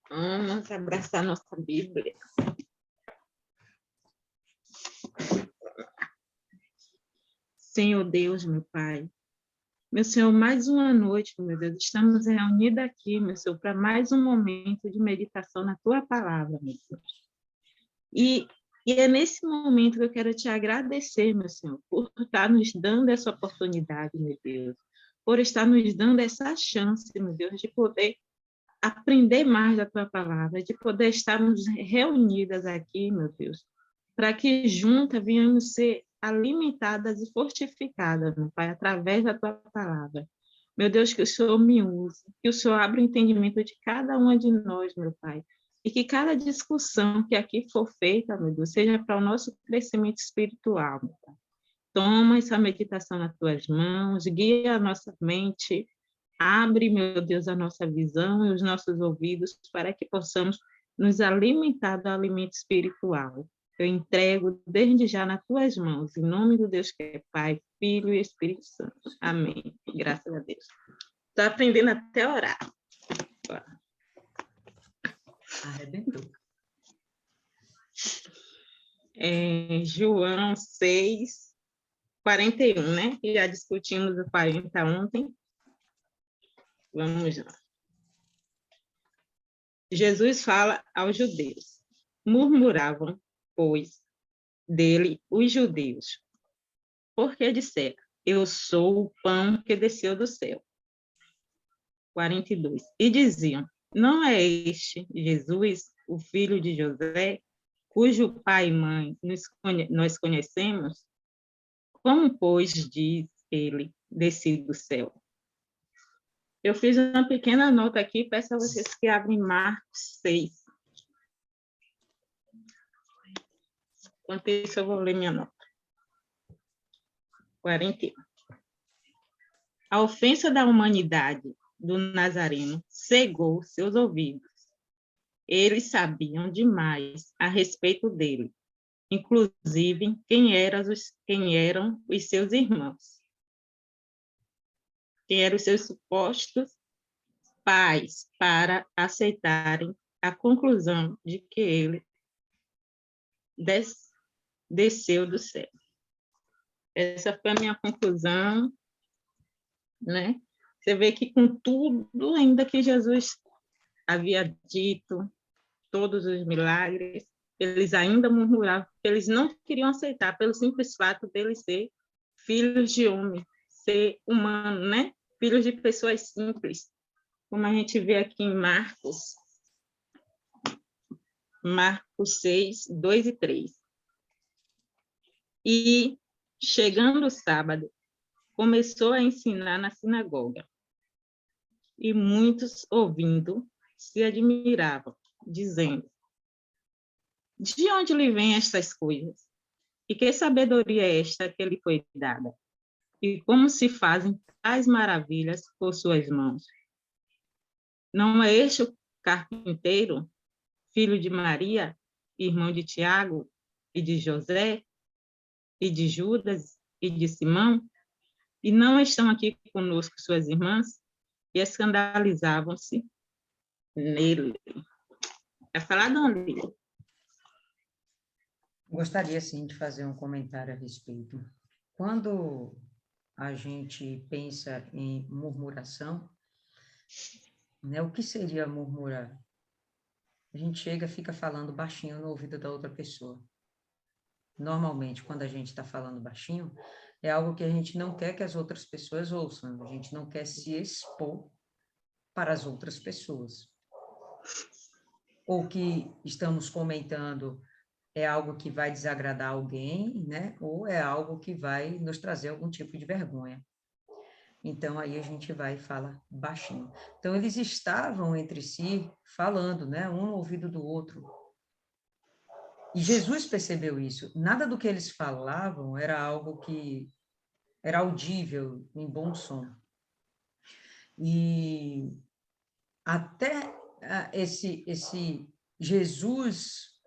Vamos abraçar nossa Bíblia. Senhor Deus, meu Pai. Meu Senhor, mais uma noite, meu Deus, estamos reunidos aqui, meu Senhor, para mais um momento de meditação na Tua palavra, meu Deus. E é nesse momento que eu quero te agradecer, meu Senhor, por estar nos dando essa oportunidade, meu Deus, por estar nos dando essa chance, meu Deus, de poder aprender mais da Tua palavra, de poder estarmos reunidas aqui, meu Deus, para que juntas venhamos ser alimentadas e fortificadas, meu Pai, através da Tua palavra. Meu Deus, que o Senhor me use, que o Senhor abra o entendimento de cada uma de nós, meu Pai, e que cada discussão que aqui for feita, meu Deus, seja para o nosso crescimento espiritual, meu Pai. Toma essa meditação nas Tuas mãos, guia a nossa mente, abre, meu Deus, a nossa visão e os nossos ouvidos para que possamos nos alimentar do alimento espiritual. Eu entrego desde já nas tuas mãos, em nome do Deus que é Pai, Filho e Espírito Santo. Amém. Graças a Deus. Estou aprendendo até a orar. Arrebentou. João 6, 41, né? E já discutimos o 40 ontem. Vamos lá. Jesus fala aos judeus. Murmuravam, pois, dele os judeus, porque disseram, eu sou o pão que desceu do céu. 42. E diziam, não é este Jesus, o filho de José, cujo pai e mãe nós conhecemos? Como, pois, diz ele, desci do céu? Eu fiz uma pequena nota aqui, peço a vocês que abrem Marcos 6. Enquanto isso, eu vou ler minha nota. 41. A ofensa da humanidade do Nazareno cegou seus ouvidos. Eles sabiam demais a respeito dele, inclusive quem eram os seus irmãos, quem eram os seus supostos pais, para aceitarem a conclusão de que ele desceu do céu. Essa foi a minha conclusão, né? Você vê que com tudo ainda que Jesus havia dito, todos os milagres, eles ainda murmuravam, eles não queriam aceitar pelo simples fato dele ser filhos de homem, ser humano, né? Filhos de pessoas simples, como a gente vê aqui em Marcos 6, 2 e 3. E, chegando o sábado, começou a ensinar na sinagoga. E muitos, ouvindo, se admiravam, dizendo, de onde lhe vêm estas coisas? E que sabedoria é esta que lhe foi dada? E como se fazem tais maravilhas por suas mãos? Não é este o carpinteiro, filho de Maria, irmão de Tiago, e de José, e de Judas, e de Simão? E não estão aqui conosco suas irmãs? E escandalizavam-se nele. É falado onde? Gostaria, sim, de fazer um comentário a respeito. Quando a gente pensa em murmuração, né, o que seria murmurar? A gente chega e fica falando baixinho no ouvido da outra pessoa. Normalmente, quando a gente está falando baixinho, é algo que a gente não quer que as outras pessoas ouçam, a gente não quer se expor para as outras pessoas. Ou que estamos comentando é algo que vai desagradar alguém, né? Ou é algo que vai nos trazer algum tipo de vergonha. Então, aí a gente vai e fala baixinho. Então, eles estavam entre si falando, né? Um no ouvido do outro. E Jesus percebeu isso. Nada do que eles falavam era algo que era audível em bom som. E até esse Jesus,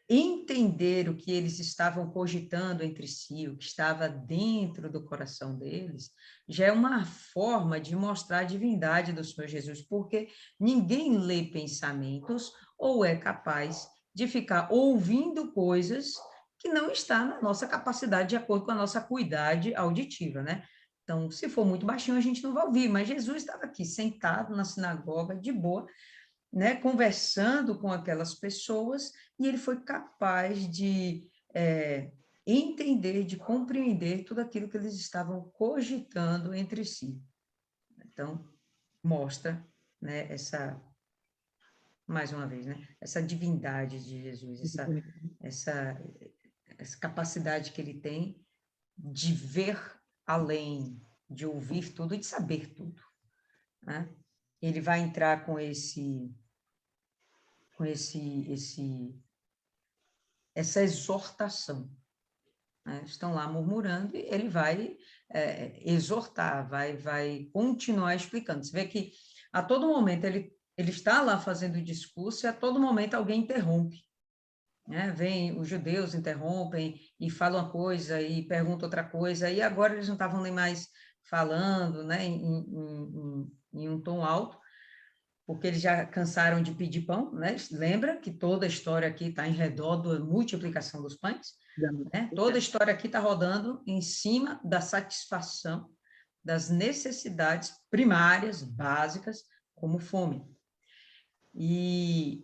entender o que eles estavam cogitando entre si, o que estava dentro do coração deles, já é uma forma de mostrar a divindade do Senhor Jesus, porque ninguém lê pensamentos ou é capaz de ficar ouvindo coisas que não está na nossa capacidade, de acordo com a nossa acuidade auditiva, né? Então, se for muito baixinho, a gente não vai ouvir, mas Jesus estava aqui, sentado na sinagoga, de boa, né, conversando com aquelas pessoas, e ele foi capaz de entender, de compreender tudo aquilo que eles estavam cogitando entre si. Então, mostra, né, mais uma vez, né, essa divindade de Jesus, essa capacidade que ele tem de ver além, de ouvir tudo e de saber tudo, né? Ele vai entrar com essa exortação, né? Estão lá murmurando e ele vai exortar, vai continuar explicando. Você vê que a todo momento ele está lá fazendo o discurso e a todo momento alguém interrompe, né? Vem os judeus, interrompem e falam uma coisa e perguntam outra coisa, e agora eles não estavam nem mais falando, né, em um tom alto, porque eles já cansaram de pedir pão, né? Lembra que toda a história aqui está em redor da multiplicação dos pães, né? Toda a história aqui está rodando em cima da satisfação das necessidades primárias, básicas, como fome. E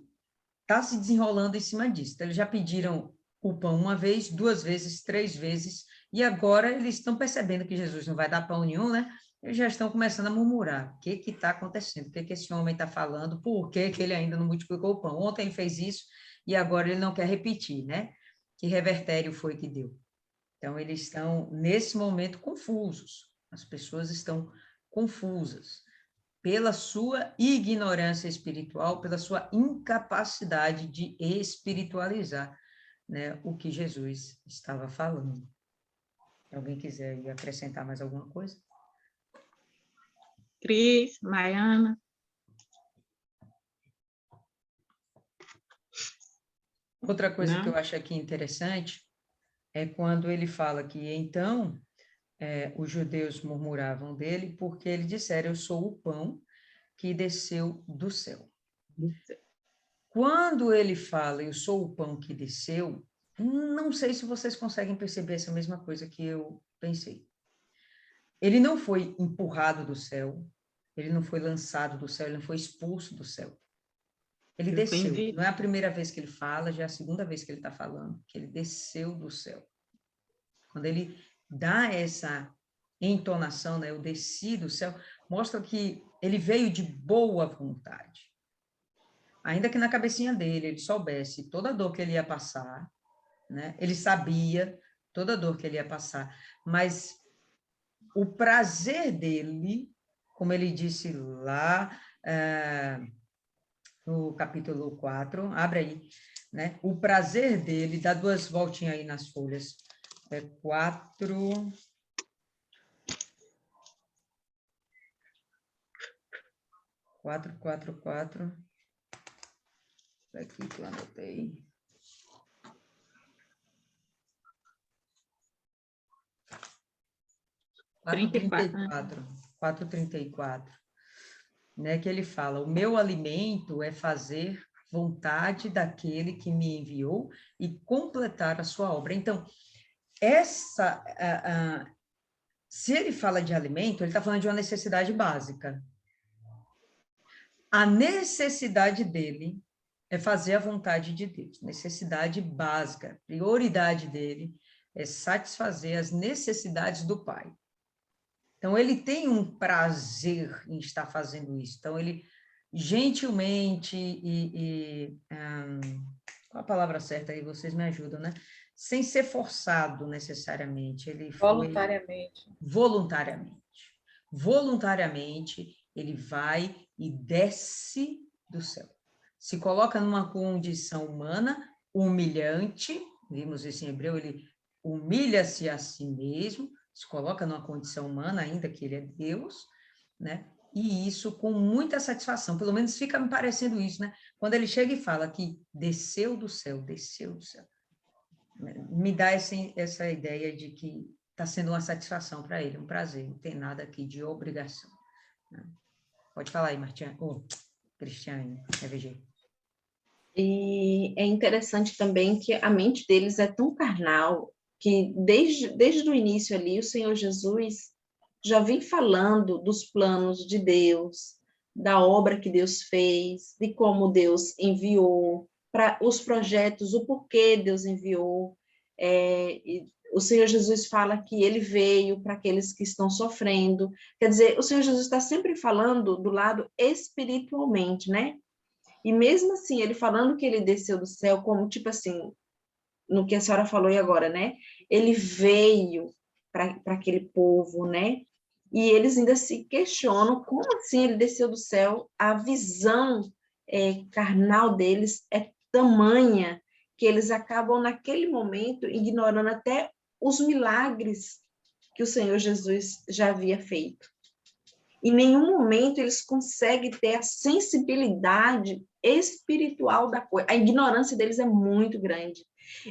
está se desenrolando em cima disso. Então, eles já pediram o pão uma vez, duas vezes, três vezes, e agora eles estão percebendo que Jesus não vai dar pão nenhum, né? Eles já estão começando a murmurar. O que está acontecendo? O que esse homem está falando? Por que ele ainda não multiplicou o pão? Ontem ele fez isso e agora ele não quer repetir, né? Que revertério foi que deu? Então, eles estão, nesse momento, confusos. As pessoas estão confusas pela sua ignorância espiritual, pela sua incapacidade de espiritualizar, né, o que Jesus estava falando. Se alguém quiser acrescentar mais alguma coisa? Cris, Maiana. Outra coisa Não? que eu acho aqui interessante é quando ele fala que, então, os judeus murmuravam dele porque ele disseram, eu sou o pão que desceu do céu. Quando ele fala, eu sou o pão que desceu, não sei se vocês conseguem perceber essa mesma coisa que eu pensei. Ele não foi empurrado do céu, ele não foi lançado do céu, ele não foi expulso do céu. Ele desceu. Não é a primeira vez que ele fala, já é a segunda vez que ele está falando, que ele desceu do céu. Quando ele dá essa entonação, né, eu desci do céu, mostra que ele veio de boa vontade. Ainda que na cabecinha dele ele soubesse toda a dor que ele ia passar, né? Ele sabia toda a dor que ele ia passar, mas o prazer dele, como ele disse lá no capítulo 4, abre aí, né? O prazer dele, dá duas voltinhas aí nas folhas, 4... quatro. Aqui que eu anotei. 4:34, né, que ele fala, o meu alimento é fazer vontade daquele que me enviou e completar a sua obra. Então, se ele fala de alimento, ele está falando de uma necessidade básica. A necessidade dele é fazer a vontade de Deus, necessidade básica, prioridade dele é satisfazer as necessidades do Pai. Então, ele tem um prazer em estar fazendo isso. Então, ele gentilmente qual a palavra certa aí? Vocês me ajudam, né? Sem ser forçado necessariamente. Ele foi voluntariamente. Voluntariamente, ele vai e desce do céu. Se coloca numa condição humana humilhante, vimos isso em Hebreu, ele humilha-se a si mesmo, se coloca numa condição humana, ainda que ele é Deus, né? E isso com muita satisfação, pelo menos fica me parecendo isso, né? Quando ele chega e fala que desceu do céu, me dá essa ideia de que está sendo uma satisfação para ele, um prazer, não tem nada aqui de obrigação, né? Pode falar aí, Martinha, Cristiane, EVG. E é interessante também que a mente deles é tão carnal que desde o início ali o Senhor Jesus já vem falando dos planos de Deus, da obra que Deus fez, de como Deus enviou, para os projetos, o porquê Deus enviou. O Senhor Jesus fala que ele veio para aqueles que estão sofrendo. Quer dizer, o Senhor Jesus está sempre falando do lado espiritualmente, né? E mesmo assim, ele falando que ele desceu do céu, como tipo assim, no que a senhora falou aí agora, né? Ele veio para aquele povo, né? E eles ainda se questionam como assim ele desceu do céu. A visão carnal deles é tamanha que eles acabam, naquele momento, ignorando até os milagres que o Senhor Jesus já havia feito. Em nenhum momento eles conseguem ter a sensibilidade espiritual da coisa. A ignorância deles é muito grande.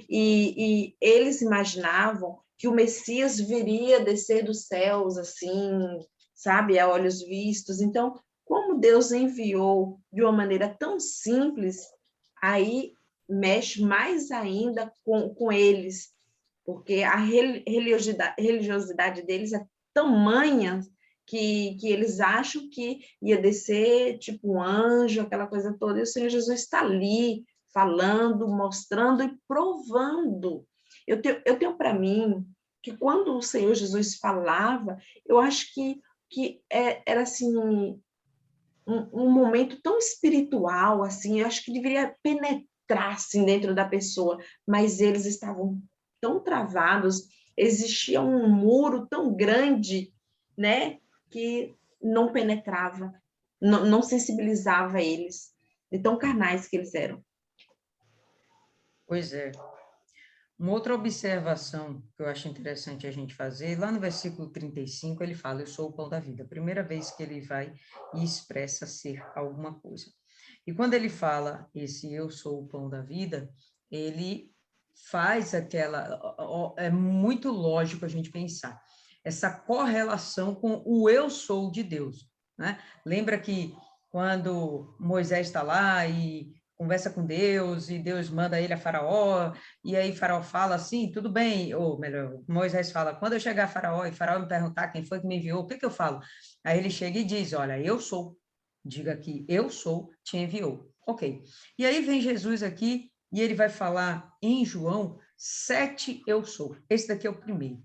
E eles imaginavam que o Messias viria descer dos céus, assim, sabe, a olhos vistos. Então, como Deus enviou de uma maneira tão simples, aí mexe mais ainda com eles, porque a religiosidade deles é tamanha que eles acham que ia descer tipo um anjo, aquela coisa toda, e o Senhor Jesus está ali, falando, mostrando e provando. Eu tenho para mim que quando o Senhor Jesus falava, eu acho que era assim um momento tão espiritual, assim, eu acho que deveria penetrar assim, dentro da pessoa, mas eles estavam tão travados, existia um muro tão grande, né, que não penetrava, não sensibilizava eles, de tão carnais que eles eram. Pois é. Uma outra observação que eu acho interessante a gente fazer, lá no versículo 35, ele fala, eu sou o pão da vida. Primeira vez que ele vai e expressa ser alguma coisa. E quando ele fala esse eu sou o pão da vida, ele faz é muito lógico a gente pensar, essa correlação com o eu sou de Deus, né? Lembra que quando Moisés está lá e conversa com Deus, e Deus manda ele a Faraó, e aí Faraó fala assim, tudo bem, ou melhor, Moisés fala, quando eu chegar a Faraó, e Faraó me perguntar quem foi que me enviou, o que eu falo? Aí ele chega e diz, olha, eu sou, diga que eu sou, te enviou. Ok. E aí vem Jesus aqui, e ele vai falar em João, 7 eu sou. Esse daqui é o primeiro.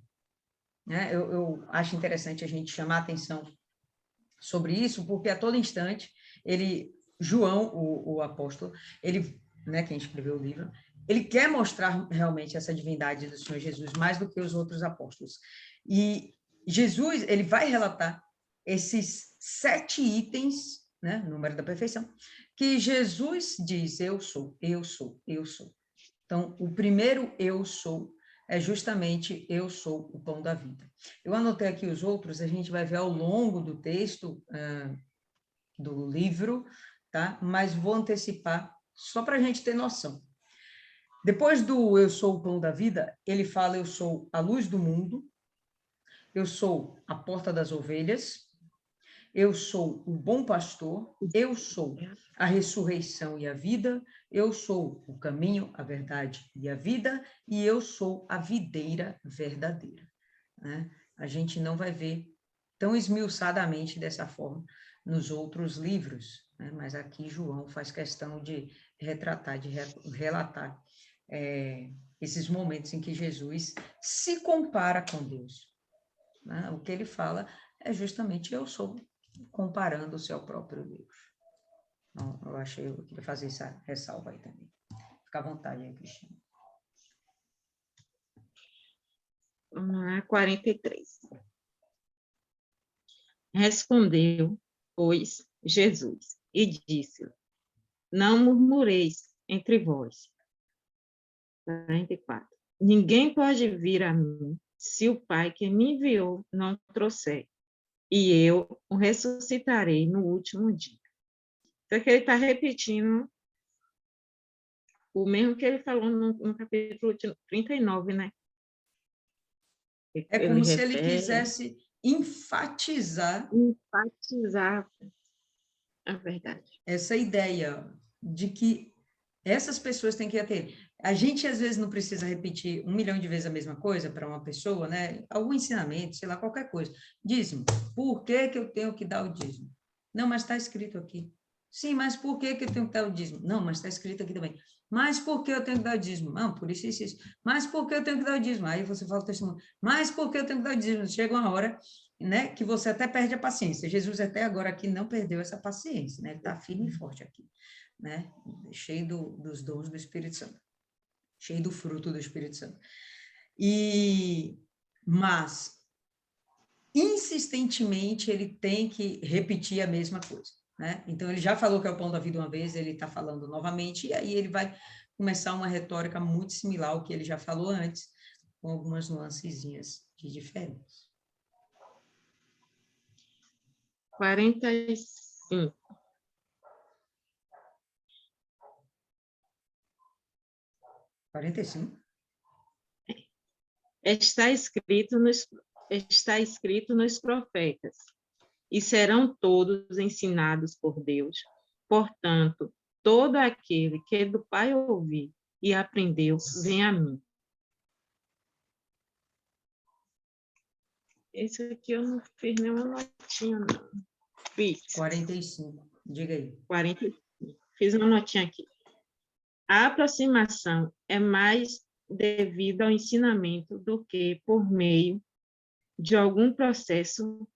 Né? Eu acho interessante a gente chamar a atenção sobre isso, porque a todo instante, João, o apóstolo, ele, né, quem escreveu o livro, ele quer mostrar realmente essa divindade do Senhor Jesus mais do que os outros apóstolos. E Jesus, ele vai relatar esses 7 itens, né, número da perfeição, que Jesus diz, eu sou, eu sou, eu sou. Então, o primeiro eu sou é justamente eu sou o pão da vida. Eu anotei aqui os outros, a gente vai ver ao longo do texto do livro, tá? Mas vou antecipar só para a gente ter noção. Depois do eu sou o pão da vida, ele fala eu sou a luz do mundo, eu sou a porta das ovelhas, eu sou o bom pastor, eu sou a ressurreição e a vida, eu sou o caminho, a verdade e a vida, e eu sou a videira verdadeira. Né? A gente não vai ver tão esmiuçadamente dessa forma nos outros livros, né? Mas aqui João faz questão de retratar, de relatar esses momentos em que Jesus se compara com Deus. Né? O que ele fala é justamente eu sou, comparando-se ao próprio Deus. Então, eu queria fazer essa ressalva aí também. Fica à vontade aí, Cristina. Vamos lá, 43. Respondeu, pois, Jesus, e disse: não murmureis entre vós. 44. Ninguém pode vir a mim se o Pai que me enviou não trouxer, e eu o ressuscitarei no último dia. Então, que ele está repetindo o mesmo que ele falou no capítulo 39, né? É Ele como se ele repete, quisesse enfatizar enfatizar a verdade. essa ideia de que essas pessoas têm que ter. A gente, às vezes, não precisa repetir 1 milhão de vezes a mesma coisa para uma pessoa, né? Algum ensinamento, sei lá, qualquer coisa. Dízimo. Por que que eu tenho que dar o dízimo? Não, mas está escrito aqui. Sim, mas por que que eu tenho que dar o dízimo? Não, mas está escrito aqui também. Mas por que eu tenho que dar o dízimo? Não, por isso, isso, isso. Mas por que eu tenho que dar o dízimo? Aí você fala o testemunho. Mas por que eu tenho que dar o dízimo? Chega uma hora, né, que você até perde a paciência. Jesus até agora aqui não perdeu essa paciência, né? Ele está firme e forte aqui, né? Cheio dos dons do Espírito Santo, cheio do fruto do Espírito Santo. Mas, insistentemente, ele tem que repetir a mesma coisa, né? Então, ele já falou que é o pão da vida uma vez, ele está falando novamente, e aí ele vai começar uma retórica muito similar ao que ele já falou antes, com algumas nuancezinhas de diferença. 45. Está escrito nos profetas, e serão todos ensinados por Deus. Portanto, todo aquele que do Pai ouvir e aprendeu, vem a mim. Esse aqui eu não fiz nenhuma notinha, não. Fiz. 45, diga aí. 45. Fiz uma notinha aqui. A aproximação é mais devida ao ensinamento do que por meio de algum processo.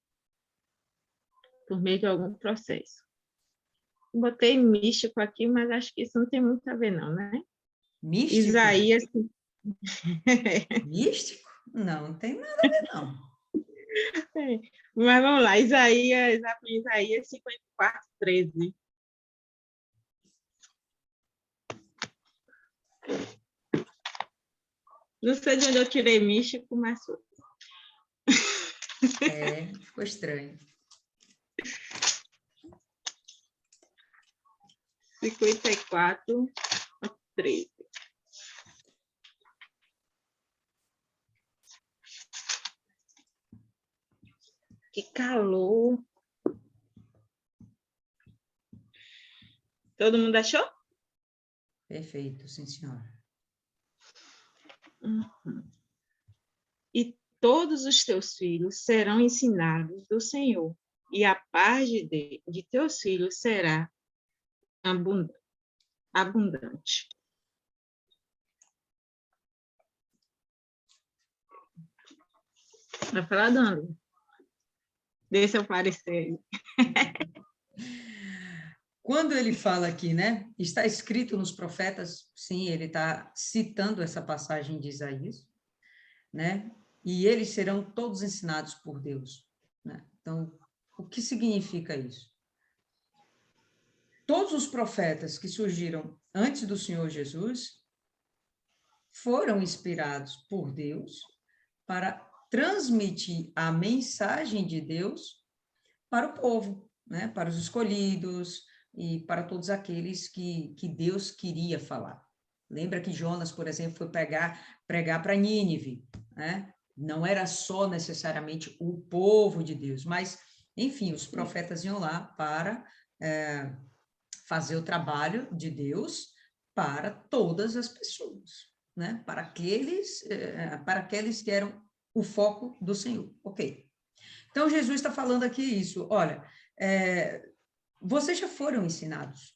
Botei místico aqui, mas acho que isso não tem muito a ver, não, né? Místico? Isaías. Místico? Não, não tem nada a ver, não. Mas vamos lá, Isaías 54, 13. Não sei de onde eu tirei místico, mas foi. Ficou estranho. 54, 13. Que calor. Todo mundo achou? Perfeito, sim, senhora. Uhum. E todos os teus filhos serão ensinados do Senhor, e a paz de teus filhos será abundante. Vai falar, Dani? Deixa eu parecer. Quando ele fala aqui, né? Está escrito nos profetas, sim, ele está citando essa passagem de Isaías, né? E eles serão todos ensinados por Deus, né? Então, o que significa isso? Todos os profetas que surgiram antes do Senhor Jesus foram inspirados por Deus para transmitir a mensagem de Deus para o povo, né? Para os escolhidos e para todos aqueles que Deus queria falar. Lembra que Jonas, por exemplo, foi pregar para Nínive, né? Não era só necessariamente o povo de Deus, mas, enfim, os profetas iam lá para fazer o trabalho de Deus para todas as pessoas, né? Para aqueles que eram o foco do Senhor. Ok. Então, Jesus está falando aqui isso. Olha, vocês já foram ensinados.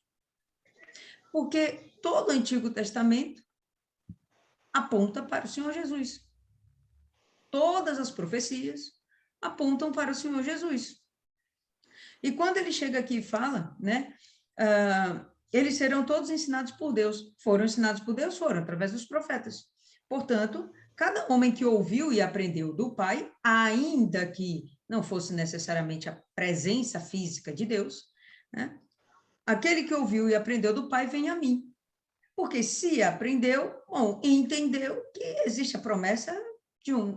Porque todo o Antigo Testamento aponta para o Senhor Jesus. Todas as profecias apontam para o Senhor Jesus. E quando ele chega aqui e fala, né? Eles serão todos ensinados por Deus. Foram ensinados por Deus? Foram, através dos profetas. Portanto, cada homem que ouviu e aprendeu do Pai, ainda que não fosse necessariamente a presença física de Deus, né? Aquele que ouviu e aprendeu do Pai vem a mim. Porque se aprendeu, entendeu que existe a promessa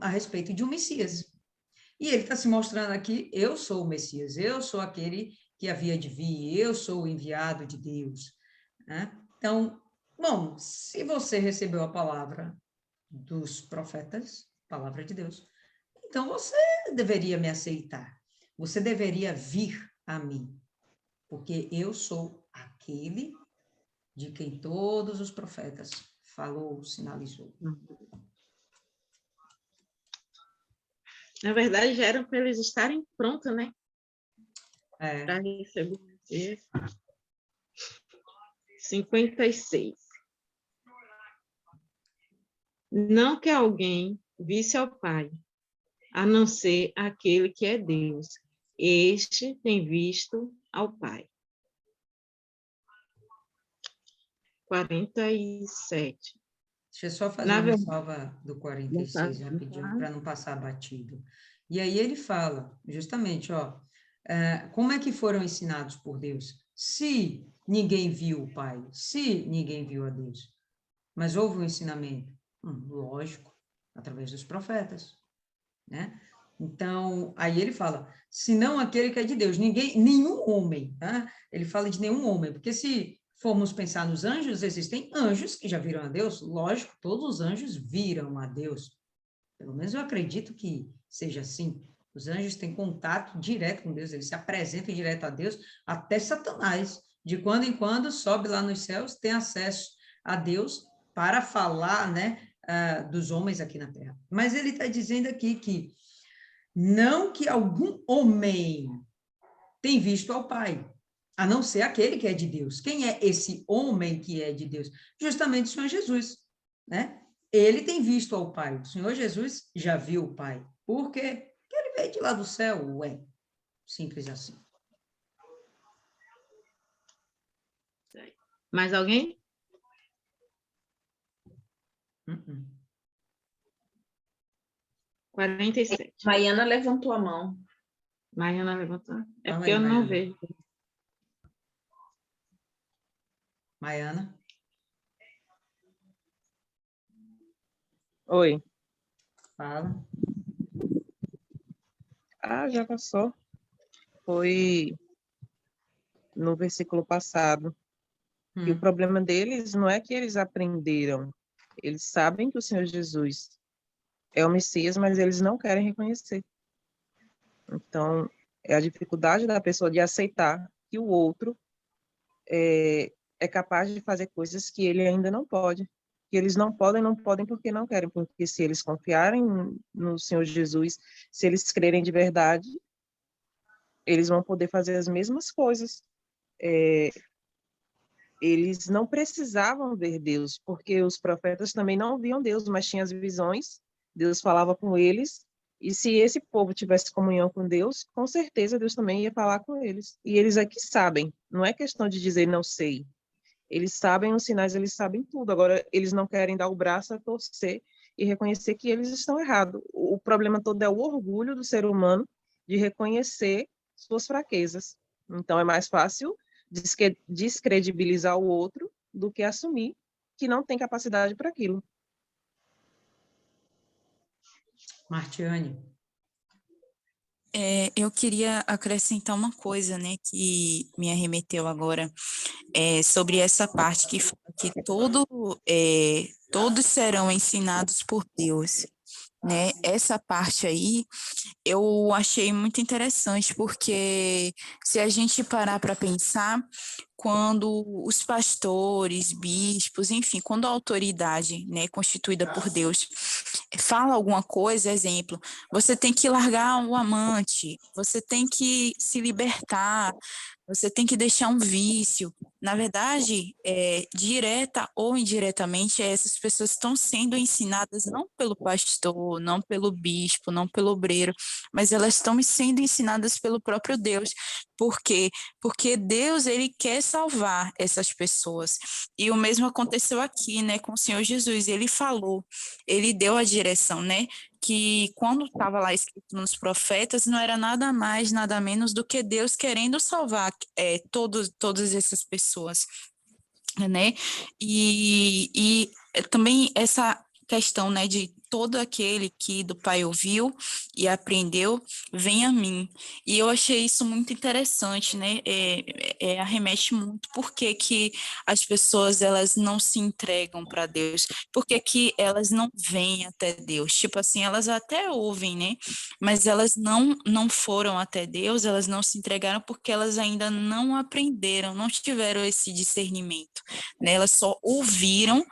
a respeito de um Messias. E ele está se mostrando aqui, eu sou o Messias, eu sou aquele que havia de vir, eu sou o enviado de Deus, né? Então, bom, se você recebeu a palavra dos profetas, palavra de Deus, então você deveria me aceitar, você deveria vir a mim, porque eu sou aquele de quem todos os profetas falou, sinalizou. Na verdade, já era para eles estarem prontos, né? É. Para receber. 56. Não que alguém visse ao Pai, a não ser aquele que é Deus. Este tem visto ao Pai. 47. Deixa eu só fazer uma ressalva do 46 rapidinho, para não passar batido. E aí ele fala, justamente, como é que foram ensinados por Deus? Se ninguém viu o Pai, se ninguém viu a Deus, mas houve um ensinamento, lógico, através dos profetas, né? Então, aí ele fala, senão aquele que é de Deus, nenhum homem, tá? Ele fala de nenhum homem, porque se formos pensar nos anjos, existem anjos que já viram a Deus, lógico, todos os anjos viram a Deus, pelo menos eu acredito que seja assim. Os anjos têm contato direto com Deus, eles se apresentam direto a Deus, até Satanás, de quando em quando sobe lá nos céus, tem acesso a Deus para falar, né, dos homens aqui na terra. Mas ele está dizendo aqui que não que algum homem tem visto ao Pai, a não ser aquele que é de Deus. Quem é esse homem que é de Deus? Justamente o Senhor Jesus, né? Ele tem visto ao Pai. O Senhor Jesus já viu o Pai. Por quê? Porque ele veio de lá do céu, ué. Simples assim. Mais alguém? 47. Maiana levantou a mão. Maiana levantou. É Fala porque aí, eu não Maiana. vejo. Maiana? Oi. Fala. Já passou. Foi no versículo passado. E o problema deles não é que eles aprenderam. Eles sabem que o Senhor Jesus é o Messias, mas eles não querem reconhecer. Então, é a dificuldade da pessoa de aceitar que o outro é capaz de fazer coisas que ele ainda não pode. Que eles não podem porque não querem. Porque se eles confiarem no Senhor Jesus, se eles crerem de verdade, eles vão poder fazer as mesmas coisas. Eles não precisavam ver Deus, porque os profetas também não viam Deus, mas tinham as visões, Deus falava com eles, e se esse povo tivesse comunhão com Deus, com certeza Deus também ia falar com eles. E eles aqui sabem, não é questão de dizer não sei. Eles sabem os sinais, eles sabem tudo. Agora, eles não querem dar o braço a torcer e reconhecer que eles estão errados. O problema todo é o orgulho do ser humano de reconhecer suas fraquezas. Então, é mais fácil descredibilizar o outro do que assumir que não tem capacidade para aquilo. Martiane. Eu queria acrescentar uma coisa, né, que me arremeteu agora, sobre essa parte que fala que todos serão ensinados por Deus, né? Essa parte aí eu achei muito interessante, porque se a gente parar para pensar, quando os pastores, bispos, enfim, quando a autoridade, né, constituída por Deus, fala alguma coisa, exemplo, você tem que largar o amante, você tem que se libertar, você tem que deixar um vício. Na verdade, direta ou indiretamente, essas pessoas estão sendo ensinadas não pelo pastor, não pelo bispo, não pelo obreiro, mas elas estão sendo ensinadas pelo próprio Deus. Por quê? Porque Deus, ele quer salvar essas pessoas. E o mesmo aconteceu aqui, né, com o Senhor Jesus. Ele falou, ele deu a direção, né, que quando estava lá escrito nos profetas, não era nada mais, nada menos do que Deus querendo salvar todas essas pessoas, né? E também essa questão, né, de todo aquele que do Pai ouviu e aprendeu, vem a mim. E eu achei isso muito interessante, né? Arremete muito porque que as pessoas elas não se entregam para Deus, porque que elas não vêm até Deus. Tipo assim, elas até ouvem, né? Mas elas não foram até Deus, elas não se entregaram porque elas ainda não aprenderam, não tiveram esse discernimento, né? Elas só ouviram,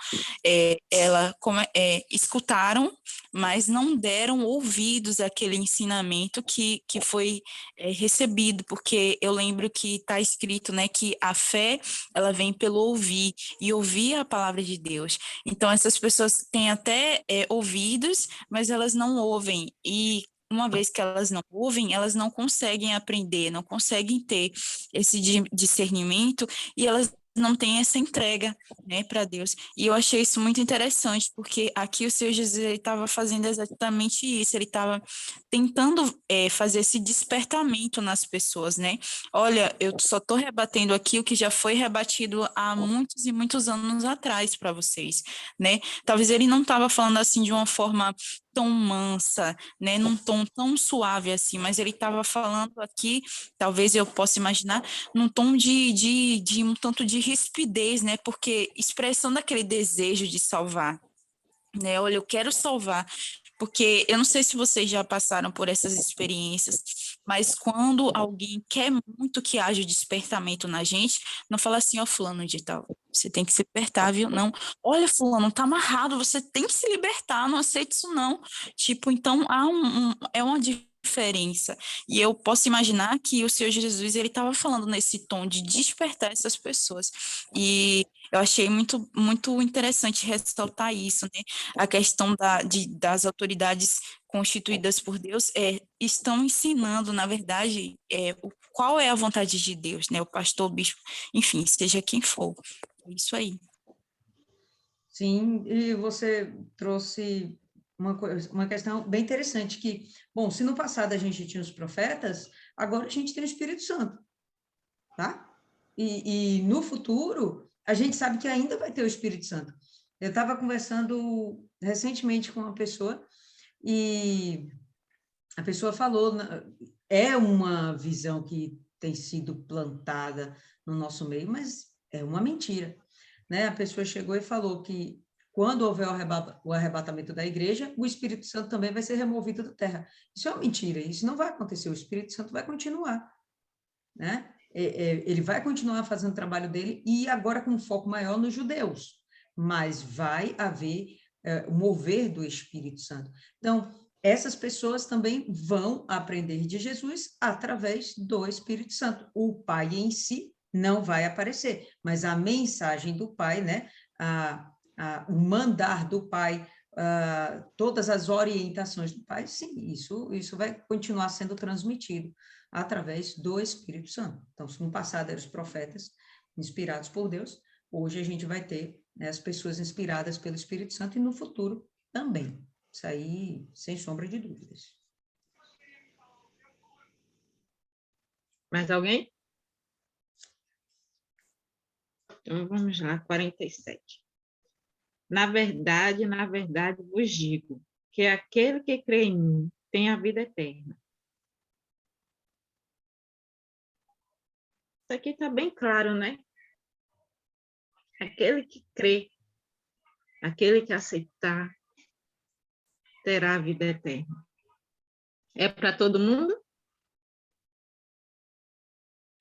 escutaram, mas não deram ouvidos àquele ensinamento que foi recebido, porque eu lembro que está escrito, né, que a fé ela vem pelo ouvir, e ouvir a palavra de Deus. Então, essas pessoas têm até ouvidos, mas elas não ouvem, e uma vez que elas não ouvem, elas não conseguem aprender, não conseguem ter esse discernimento, e elas não têm essa entrega, né, para Deus. E eu achei isso muito interessante, porque aqui o Senhor Jesus estava fazendo exatamente isso, ele estava tentando fazer esse despertamento nas pessoas, né? Olha, eu só estou rebatendo aqui o que já foi rebatido há muitos e muitos anos atrás para vocês, né? Talvez ele não estava falando assim de uma forma tão mansa, né, num tom tão suave assim, mas ele estava falando aqui, talvez eu possa imaginar, num tom de um tanto de rispidez, né, porque expressão daquele desejo de salvar, né, olha, eu quero salvar, porque eu não sei se vocês já passaram por essas experiências, mas quando alguém quer muito que haja o despertamento na gente, não fala assim, ó, fulano de tal, você tem que se libertar, viu? Não, olha, fulano, tá amarrado, você tem que se libertar, não aceita isso não. Tipo, então há é uma diferença. E eu posso imaginar que o Senhor Jesus, ele estava falando nesse tom de despertar essas pessoas. E eu achei muito, muito interessante ressaltar isso, né? A questão das autoridades constituídas por Deus estão ensinando, na verdade, qual é a vontade de Deus, né? O pastor, o bispo, enfim, seja quem for. É isso aí. Sim, e você trouxe uma questão bem interessante, que, bom, se no passado a gente tinha os profetas, agora a gente tem o Espírito Santo, tá? E no futuro, a gente sabe que ainda vai ter o Espírito Santo. Eu estava conversando recentemente com uma pessoa, e a pessoa falou, é uma visão que tem sido plantada no nosso meio, mas é uma mentira, né? A pessoa chegou e falou que quando houver o arrebatamento da igreja, o Espírito Santo também vai ser removido da terra. Isso é uma mentira, isso não vai acontecer, o Espírito Santo vai continuar, né? Ele vai continuar fazendo o trabalho dele, e agora com um foco maior nos judeus, mas vai haver o mover do Espírito Santo. Então, essas pessoas também vão aprender de Jesus através do Espírito Santo. O Pai em si não vai aparecer, mas a mensagem do Pai, né? O mandar do Pai, todas as orientações do Pai, sim, isso vai continuar sendo transmitido através do Espírito Santo. Então, se no passado eram os profetas inspirados por Deus, hoje a gente vai ter, né, as pessoas inspiradas pelo Espírito Santo, e no futuro também. Isso aí, sem sombra de dúvidas. Mais alguém? Então, vamos lá, 47. Na verdade, vos digo que aquele que crê em mim tem a vida eterna. Isso aqui está bem claro, né? Aquele que crê, aquele que aceitar, terá a vida eterna. É para todo mundo?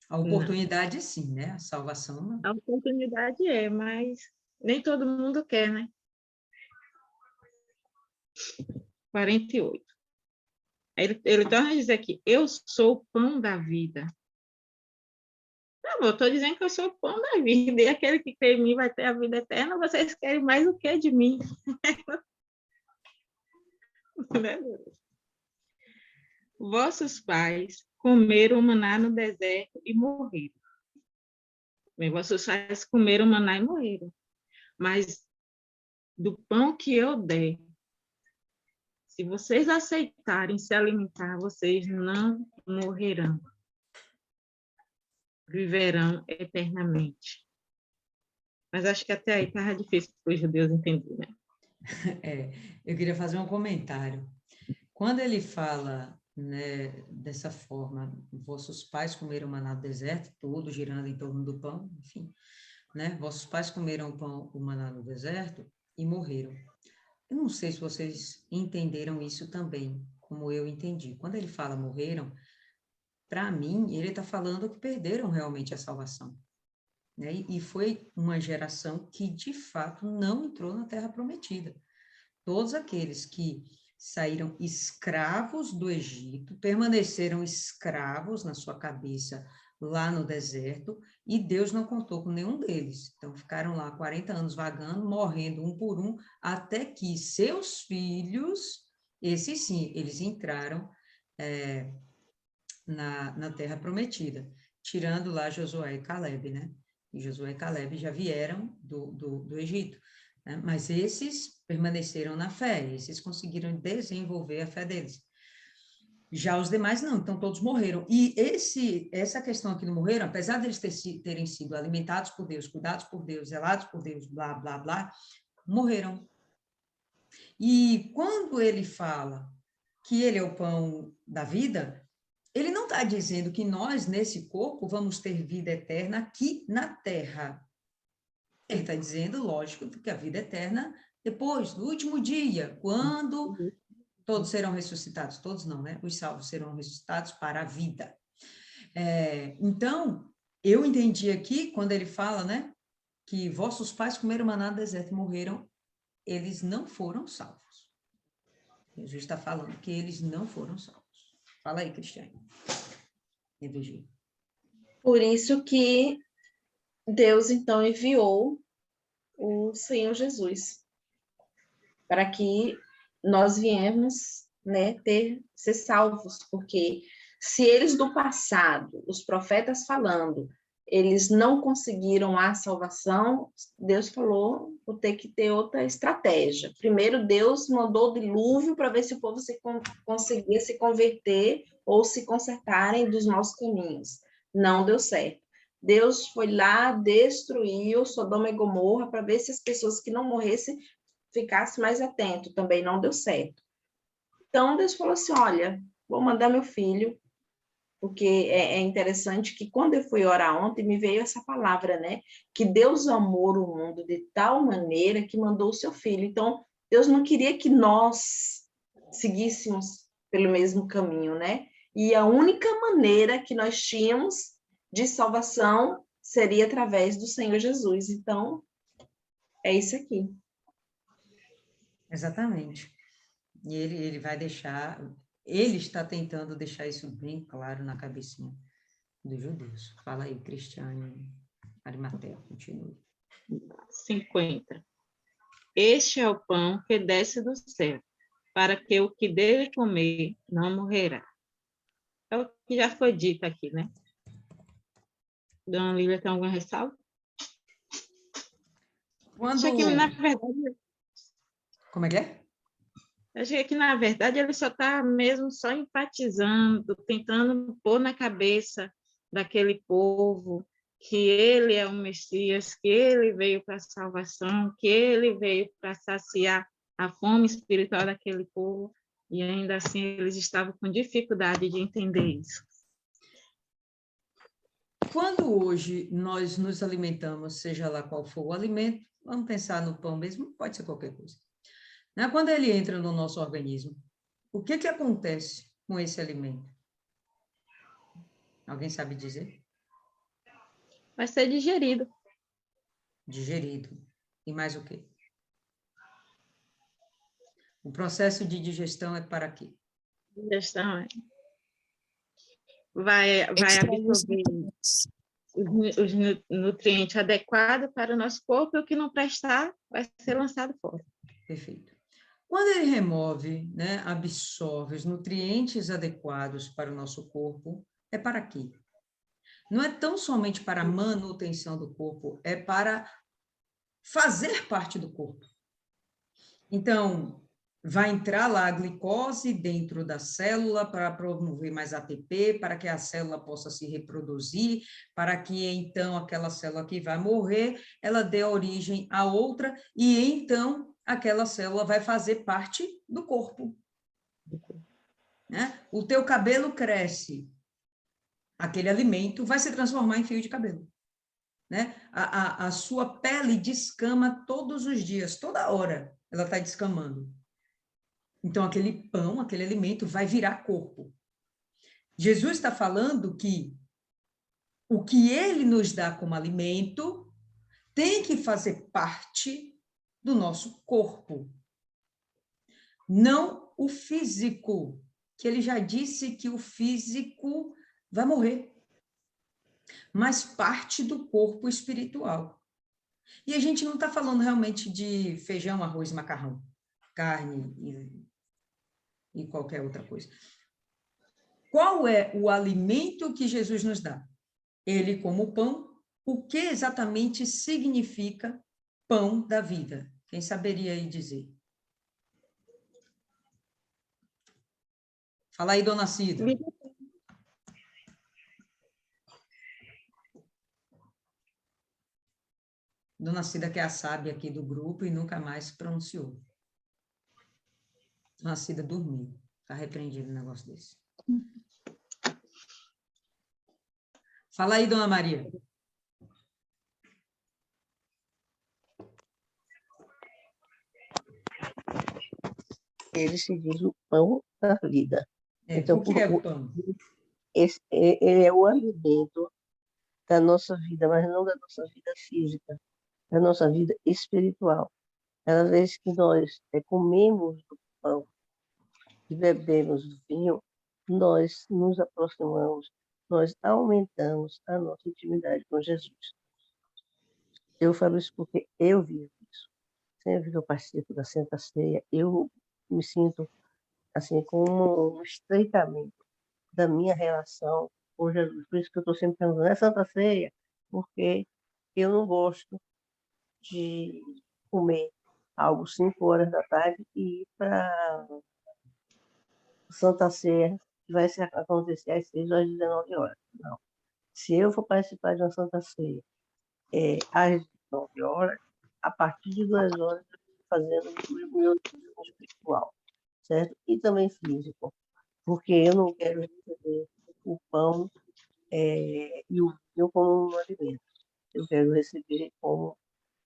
A oportunidade, sim, né? A salvação, não. A oportunidade mas nem todo mundo quer, né? 48. Ele torna a dizer aqui, eu sou o pão da vida. Não, eu estou dizendo que eu sou o pão da vida, e aquele que crê em mim vai ter a vida eterna, vocês querem mais o que de mim? Vossos pais comeram maná no deserto e morreram. Bem, vossos pais comeram maná e morreram. Mas do pão que eu der, se vocês aceitarem se alimentar, vocês não morrerão. Viverão eternamente. Mas acho que até aí estava difícil para os judeus entender, né? Eu queria fazer um comentário. Quando ele fala, né, dessa forma, vossos pais comeram maná no deserto, tudo girando em torno do pão, enfim, né? Vossos pais comeram o maná no deserto e morreram. Eu não sei se vocês entenderam isso também, como eu entendi. Quando ele fala morreram, para mim, ele está falando que perderam realmente a salvação. Né? E foi uma geração que, de fato, não entrou na Terra Prometida. Todos aqueles que saíram escravos do Egito, permaneceram escravos na sua cabeça lá no deserto, e Deus não contou com nenhum deles. Então, ficaram lá 40 anos vagando, morrendo um por um, até que seus filhos, esses sim, eles entraram na Terra Prometida, tirando lá Josué e Caleb, né? E Josué e Caleb já vieram do Egito, né? Mas esses permaneceram na fé, esses conseguiram desenvolver a fé deles. Já os demais não, então todos morreram. E essa questão aqui do morreram, apesar deles terem sido alimentados por Deus, cuidados por Deus, zelados por Deus, blá, blá, blá, morreram. E quando ele fala que ele é o pão da vida, ele não está dizendo que nós, nesse corpo, vamos ter vida eterna aqui na Terra. Ele está dizendo, lógico, que a vida eterna depois, no último dia, quando todos serão ressuscitados. Todos não, né? Os salvos serão ressuscitados para a vida. Então, eu entendi aqui, quando ele fala, né, que vossos pais comeram maná no deserto e morreram, eles não foram salvos. Jesus está falando que eles não foram salvos. Fala aí, Cristiane. Por isso que Deus, então, enviou o Senhor Jesus, para que nós viemos, né, ser salvos, porque se eles do passado, os profetas falando, eles não conseguiram a salvação, Deus falou, vou ter que ter outra estratégia. Primeiro, Deus mandou o dilúvio para ver se o povo conseguia se converter ou se consertarem dos maus caminhos. Não deu certo. Deus foi lá, destruiu Sodoma e Gomorra para ver se as pessoas que não morressem ficassem mais atentos. Também não deu certo. Então, Deus falou assim, olha, vou mandar meu filho, porque é interessante que quando eu fui orar ontem, me veio essa palavra, né? Que Deus amou o mundo de tal maneira que mandou o seu filho. Então, Deus não queria que nós seguíssemos pelo mesmo caminho, né? E a única maneira que nós tínhamos de salvação seria através do Senhor Jesus. Então, é isso aqui. Exatamente. E ele vai deixar, ele está tentando deixar isso bem claro na cabecinha dos judeus. Fala aí, Cristiane Arimatea, continue. 50. Este é o pão que desce do céu, para que o que dele comer não morrerá. É o que já foi dito aqui, né? Dona Lília, tem alguma ressalva? Acho que, na verdade... Como é que é? Acho que, na verdade, ele só está mesmo só enfatizando, tentando pôr na cabeça daquele povo que ele é o Messias, que ele veio para a salvação, que ele veio para saciar a fome espiritual daquele povo, e ainda assim eles estavam com dificuldade de entender isso. Quando hoje nós nos alimentamos, seja lá qual for o alimento, vamos pensar no pão mesmo, pode ser qualquer coisa. Quando ele entra no nosso organismo, o que acontece com esse alimento? Alguém sabe dizer? Vai ser digerido. Digerido. E mais o quê? O processo de digestão é para quê? Digestão é. Vai absorver os nutrientes adequados para o nosso corpo, e o que não prestar vai ser lançado fora. Perfeito. Quando ele remove, né, absorve os nutrientes adequados para o nosso corpo, é para quê? Não é tão somente para a manutenção do corpo, é para fazer parte do corpo. Então, vai entrar lá a glicose dentro da célula para promover mais ATP, para que a célula possa se reproduzir, para que então aquela célula que vai morrer, ela dê origem a outra, e então aquela célula vai fazer parte do corpo. Né? O teu cabelo cresce, aquele alimento vai se transformar em fio de cabelo. Né? A sua pele descama todos os dias, toda hora ela está descamando. Então, aquele pão, aquele alimento vai virar corpo. Jesus está falando que o que ele nos dá como alimento tem que fazer parte do nosso corpo. Não o físico, que ele já disse que o físico vai morrer, mas parte do corpo espiritual. E a gente não está falando realmente de feijão, arroz, macarrão, carne e qualquer outra coisa. Qual é o alimento que Jesus nos dá? Ele como pão. O que exatamente significa pão da vida? Quem saberia aí dizer? Fala aí, dona Cida. Dona Cida, que é a sábia aqui do grupo e nunca mais pronunciou. Dona Cida dormiu. Está repreendido um negócio desse. Fala aí, dona Maria. Ele se diz o pão da vida. Então, O que é o pão? Ele é o alimento da nossa vida, mas não da nossa vida física, da nossa vida espiritual. Cada vez que nós comemos do pão e bebemos do vinho, nós nos aproximamos, nós aumentamos a nossa intimidade com Jesus. Eu falo isso porque eu vivo isso. Sempre que eu participo da Santa Ceia, eu me sinto assim com um estreitamento da minha relação com Jesus. Por isso que eu estou sempre pensando, é Santa Ceia, porque eu não gosto de comer algo 5 horas da tarde e ir para Santa Ceia, que vai acontecer às 6 horas 19 horas. Não. Se eu for participar de uma Santa Ceia às 19 horas, a partir de 2 horas, eu estou fazendo o meu turismo espiritual, certo? E também físico, porque eu não quero receber o pão e o vinho como um alimento. Eu quero receber como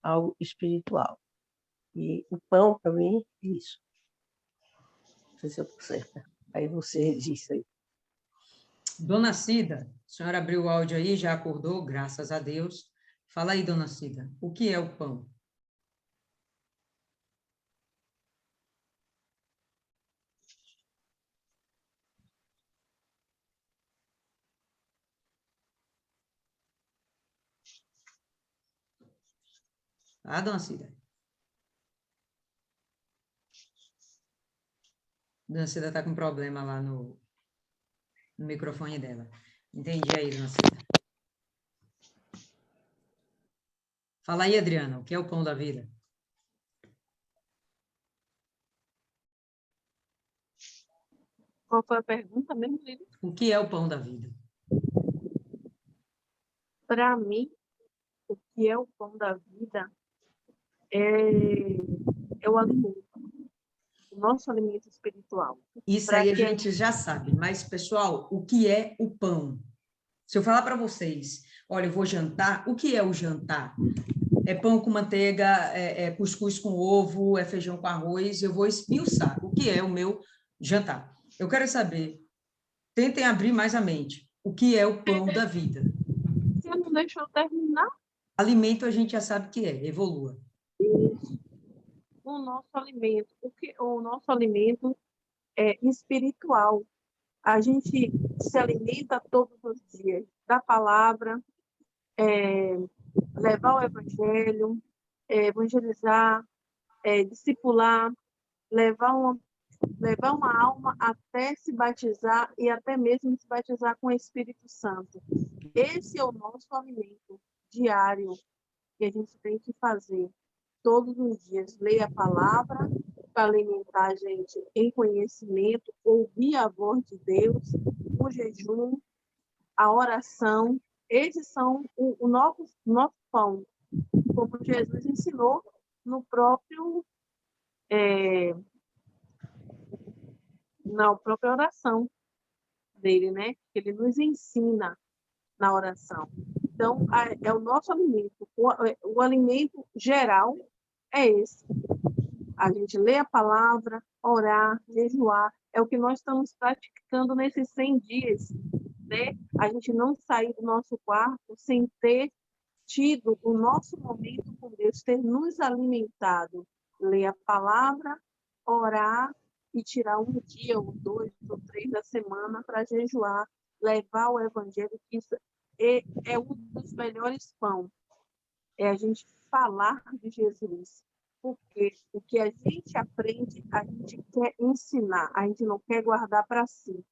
algo espiritual. E o pão, para mim, é isso. Não sei se eu estou certa. Aí você disse aí. Dona Cida, a senhora abriu o áudio aí, já acordou, graças a Deus. Fala aí, dona Cida, o que é o pão? Ah, dona Cida? Dona Cida está com problema lá no microfone dela. Entendi aí, dona Cida. Fala aí, Adriana, o que é o pão da vida? Qual foi a pergunta mesmo, Lili? O que é o pão da vida? Para mim, o que é o pão da vida é o alimento, o nosso alimento espiritual. Isso aí a gente já sabe, mas, pessoal, o que é o pão? Se eu falar para vocês, olha, eu vou jantar, o que é o jantar? É pão com manteiga, é cuscuz com ovo, é feijão com arroz, eu vou esmiuçar. O que é o meu jantar? Eu quero saber, tentem abrir mais a mente. O que é o pão da vida? Você não deixou eu terminar? Alimento a gente já sabe que é, evolua. O nosso alimento, o nosso alimento é espiritual. A gente se alimenta todos os dias da palavra, levar o evangelho, evangelizar, discipular, levar uma alma até se batizar e até mesmo se batizar com o Espírito Santo. Esse é o nosso alimento diário que a gente tem que fazer todos os dias. Ler a palavra para alimentar a gente em conhecimento, ouvir a voz de Deus, o jejum, a oração. Esses são o nosso pão, como Jesus ensinou no próprio na própria oração dele, né? Ele nos ensina na oração. Então, é o nosso alimento. O alimento geral é esse. A gente lê a palavra, orar, jejuar. É o que nós estamos praticando nesses 100 dias, né? A gente não sair do nosso quarto sem ter tido o nosso momento com Deus, ter nos alimentado. Ler a palavra, orar e tirar um dia, ou 2, ou 3 da semana para jejuar, levar o evangelho, que isso é um dos melhores pão. É a gente falar de Jesus. Porque o que a gente aprende, a gente quer ensinar, a gente não quer guardar para si.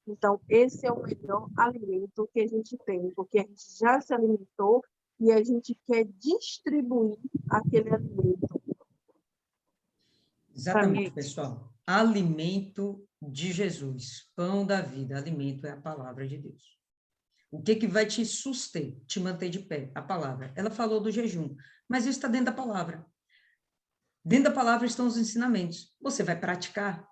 Então, esse é o melhor alimento que a gente tem, porque a gente já se alimentou e a gente quer distribuir aquele alimento. Exatamente, pessoal. Alimento de Jesus, pão da vida, alimento é a palavra de Deus. O que vai te suster, te manter de pé? A palavra. Ela falou do jejum, mas isso está dentro da palavra. Dentro da palavra estão os ensinamentos. Você vai praticar?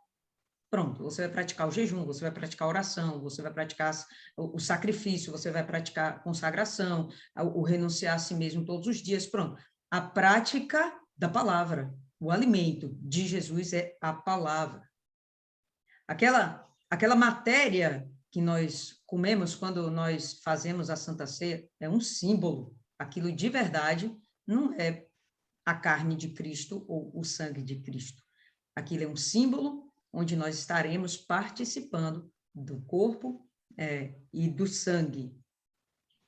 Pronto, você vai praticar o jejum, você vai praticar a oração, você vai praticar o sacrifício, você vai praticar a consagração, o renunciar a si mesmo todos os dias. Pronto. A prática da palavra, o alimento de Jesus é a palavra. Aquela matéria que nós comemos quando nós fazemos a Santa Ceia é um símbolo. Aquilo de verdade não é a carne de Cristo ou o sangue de Cristo. Aquilo é um símbolo onde nós estaremos participando do corpo e do sangue.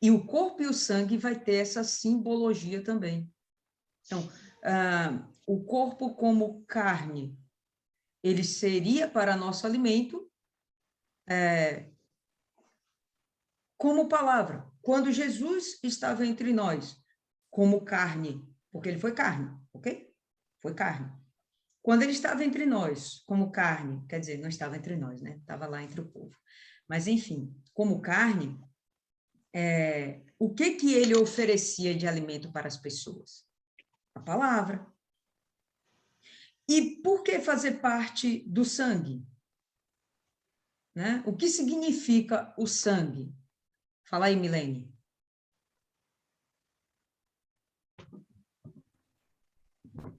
E o corpo e o sangue vai ter essa simbologia também. Então, o corpo como carne, ele seria para nosso alimento como palavra. Quando Jesus estava entre nós, como carne, porque ele foi carne, ok? Foi carne. Quando ele estava entre nós, como carne, quer dizer, não estava entre nós, né? Estava lá entre o povo. Mas, enfim, como carne, o que ele oferecia de alimento para as pessoas? A palavra. E por que fazer parte do sangue? Né? O que significa o sangue? Fala aí, Milene.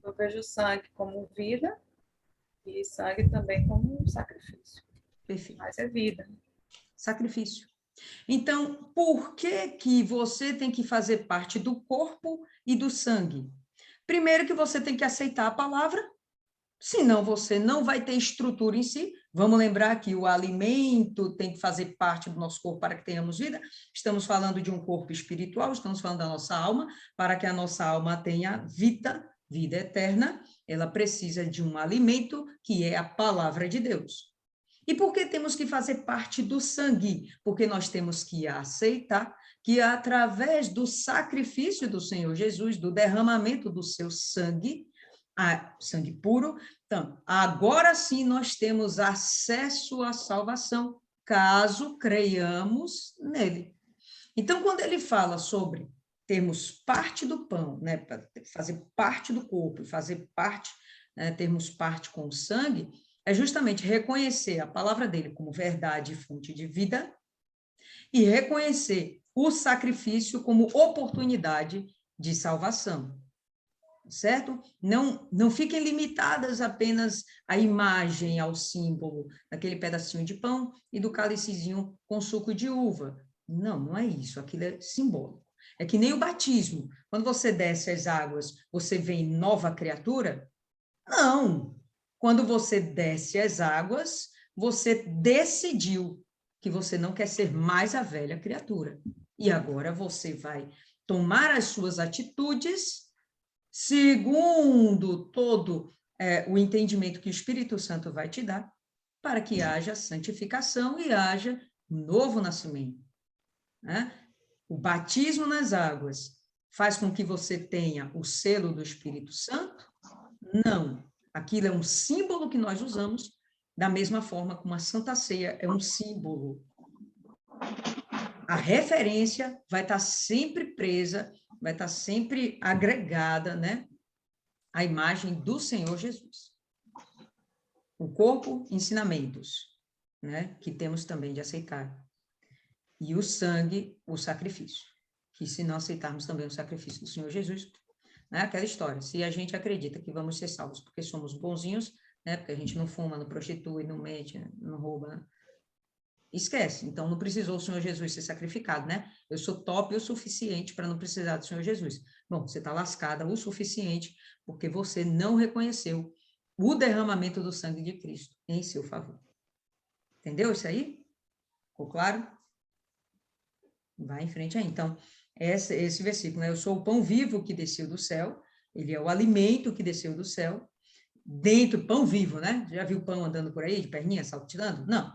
Eu vejo o sangue como vida e sangue também como um sacrifício. Perfeito. Mas é vida. Sacrifício. Então, por que você tem que fazer parte do corpo e do sangue? Primeiro que você tem que aceitar a palavra, senão você não vai ter estrutura em si. Vamos lembrar que o alimento tem que fazer parte do nosso corpo para que tenhamos vida. Estamos falando de um corpo espiritual, estamos falando da nossa alma, para que a nossa alma tenha vida eterna, ela precisa de um alimento que é a palavra de Deus. E por que temos que fazer parte do sangue? Porque nós temos que aceitar que através do sacrifício do Senhor Jesus, do derramamento do seu sangue, sangue puro, então, agora sim nós temos acesso à salvação, caso creiamos nele. Então, quando ele fala sobre termos parte do pão, né, fazer parte do corpo, fazer parte, né, termos parte com o sangue, é justamente reconhecer a palavra dele como verdade e fonte de vida e reconhecer o sacrifício como oportunidade de salvação, certo? Não fiquem limitadas apenas à imagem, ao símbolo daquele pedacinho de pão e do cálicezinho com suco de uva. Não é isso, aquilo é simbólico. É que nem o batismo. Quando você desce as águas, você vem nova criatura? Não. Quando você desce as águas, você decidiu que você não quer ser mais a velha criatura. E agora você vai tomar as suas atitudes segundo todo o entendimento que o Espírito Santo vai te dar, para que haja santificação e haja novo nascimento. Né? O batismo nas águas faz com que você tenha o selo do Espírito Santo? Não. Aquilo é um símbolo que nós usamos, da mesma forma como a Santa Ceia é um símbolo. A referência vai estar sempre presa, vai estar sempre agregada, né, à imagem do Senhor Jesus. O corpo, ensinamentos, né? Que temos também de aceitar. E o sangue, o sacrifício. Que se não aceitarmos também o sacrifício do Senhor Jesus, né? Aquela história, se a gente acredita que vamos ser salvos porque somos bonzinhos, né? Porque a gente não fuma, não prostitui, não mente, não rouba, né? Esquece. Então, não precisou o Senhor Jesus ser sacrificado, né? Eu sou top o suficiente para não precisar do Senhor Jesus. Bom, você está lascada o suficiente porque você não reconheceu o derramamento do sangue de Cristo em seu favor. Entendeu isso aí? Ficou claro? Vai em frente aí. Então, esse versículo, né? Eu sou o pão vivo que desceu do céu, ele é o alimento que desceu do céu, dentro, pão vivo, né? Já viu pão andando por aí, de perninha, saltitando? Não,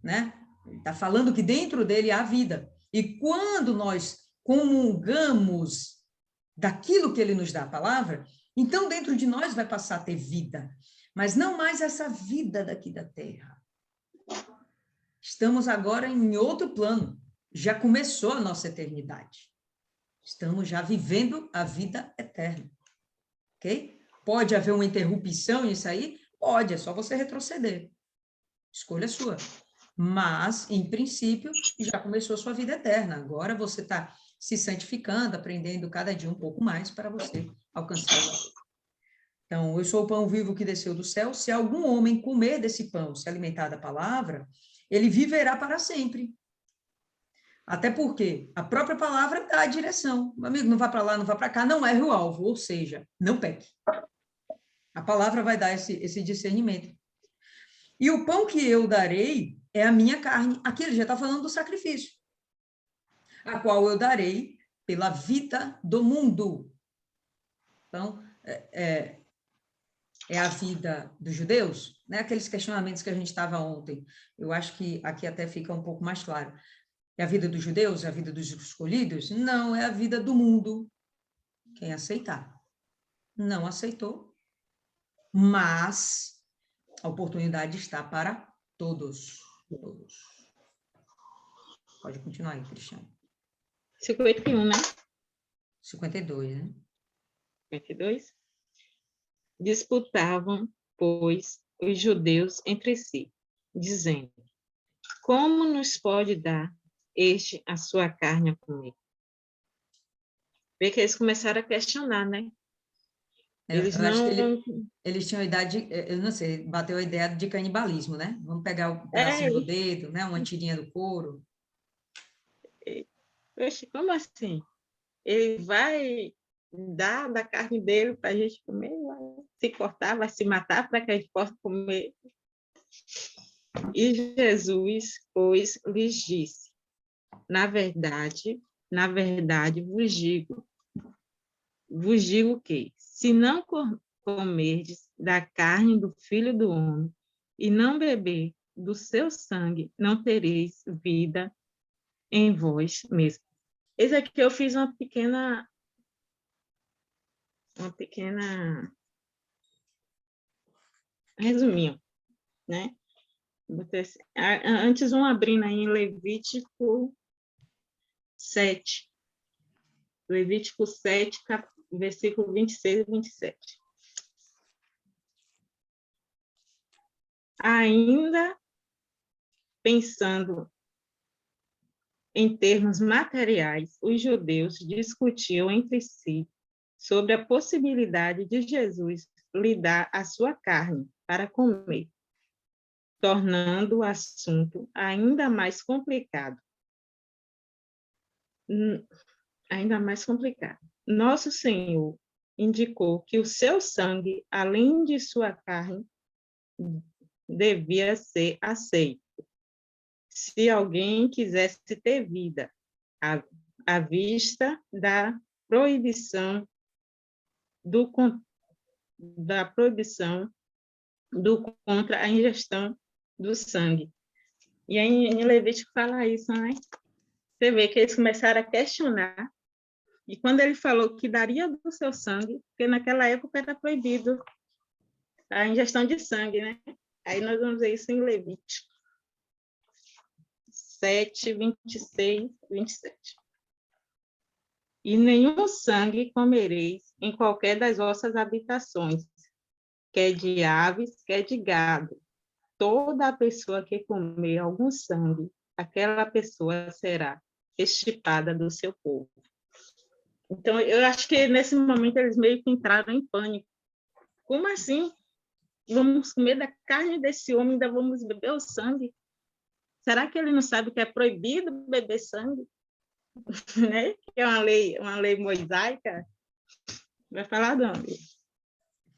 né? Está falando que dentro dele há vida. E quando nós comungamos daquilo que ele nos dá, a palavra, então dentro de nós vai passar a ter vida. Mas não mais essa vida daqui da terra. Estamos agora em outro plano. Já começou a nossa eternidade. Estamos já vivendo a vida eterna. Ok? Pode haver uma interrupção nisso aí? Pode, é só você retroceder. Escolha sua. Mas, em princípio, já começou a sua vida eterna. Agora você está se santificando, aprendendo cada dia um pouco mais para você alcançar o... Então, eu sou o pão vivo que desceu do céu. Se algum homem comer desse pão, se alimentar da palavra, ele viverá para sempre. Até porque a própria palavra dá a direção. Meu amigo, não vá para lá, não vá para cá, não erre o alvo, ou seja, não peque. A palavra vai dar esse discernimento. E o pão que eu darei é a minha carne. Aqui ele já está falando do sacrifício, a qual eu darei pela vida do mundo. Então, é a vida dos judeus, né? Aqueles questionamentos que a gente estava ontem. Eu acho que aqui até fica um pouco mais claro. É a vida dos judeus? É a vida dos escolhidos? Não, é a vida do mundo. Quem aceitar. Não aceitou, mas a oportunidade está para todos. Todos. Pode continuar aí, Cristiano. 51, né? 52, né? 52. Disputavam, pois, os judeus entre si, dizendo: como nos pode dar este a sua carne a comer? Vê que eles começaram a questionar, né? Eles Eu acho não... que eles tinham a idade, eu não sei, bateu a ideia de canibalismo, né? Vamos pegar o É, pedacinho do dedo, né? Uma tirinha do couro. oxe, como assim? Ele vai dar da carne dele para a gente comer? Vai se cortar, vai se matar para que a gente possa comer? E Jesus, pois, lhes disse: na verdade, vos digo que, se não comerdes da carne do Filho do Homem e não beber do seu sangue, não tereis vida em vós mesmos. Esse aqui eu fiz uma pequena resuminho, né? Antes, abrindo aí em Levítico 7. Levítico 7, versículo 26 e 27. Ainda pensando em termos materiais, os judeus discutiam entre si sobre a possibilidade de Jesus lhe dar a sua carne para comer, tornando o assunto ainda mais complicado. Nosso Senhor indicou que o seu sangue, além de sua carne, devia ser aceito. Se alguém quisesse ter vida, à vista da proibição contra a ingestão do sangue. E aí em Levítico fala isso, né? Você vê que eles começaram a questionar, e quando ele falou que daria do seu sangue, porque naquela época era proibido a ingestão de sangue, né? Aí nós vamos ver isso em Levítico 7, 26, 27. E nenhum sangue comereis em qualquer das vossas habitações, quer de aves, quer de gado, toda a pessoa que comer algum sangue, aquela pessoa será extirpada do seu povo. Então, eu acho que nesse momento eles meio que entraram em pânico. Como assim? Vamos comer da carne desse homem, ainda vamos beber o sangue? Será que ele não sabe que é proibido beber sangue? Né? Que é uma lei mosaica? Vai falar de onde?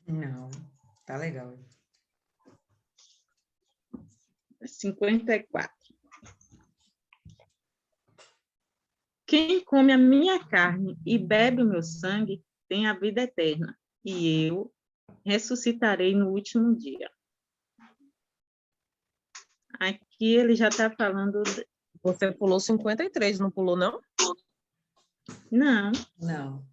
Não, tá legal. 54. Quem come a minha carne e bebe o meu sangue tem a vida eterna, e eu ressuscitarei no último dia. Aqui ele já está falando... Você pulou 53, não pulou, não? Não. Não.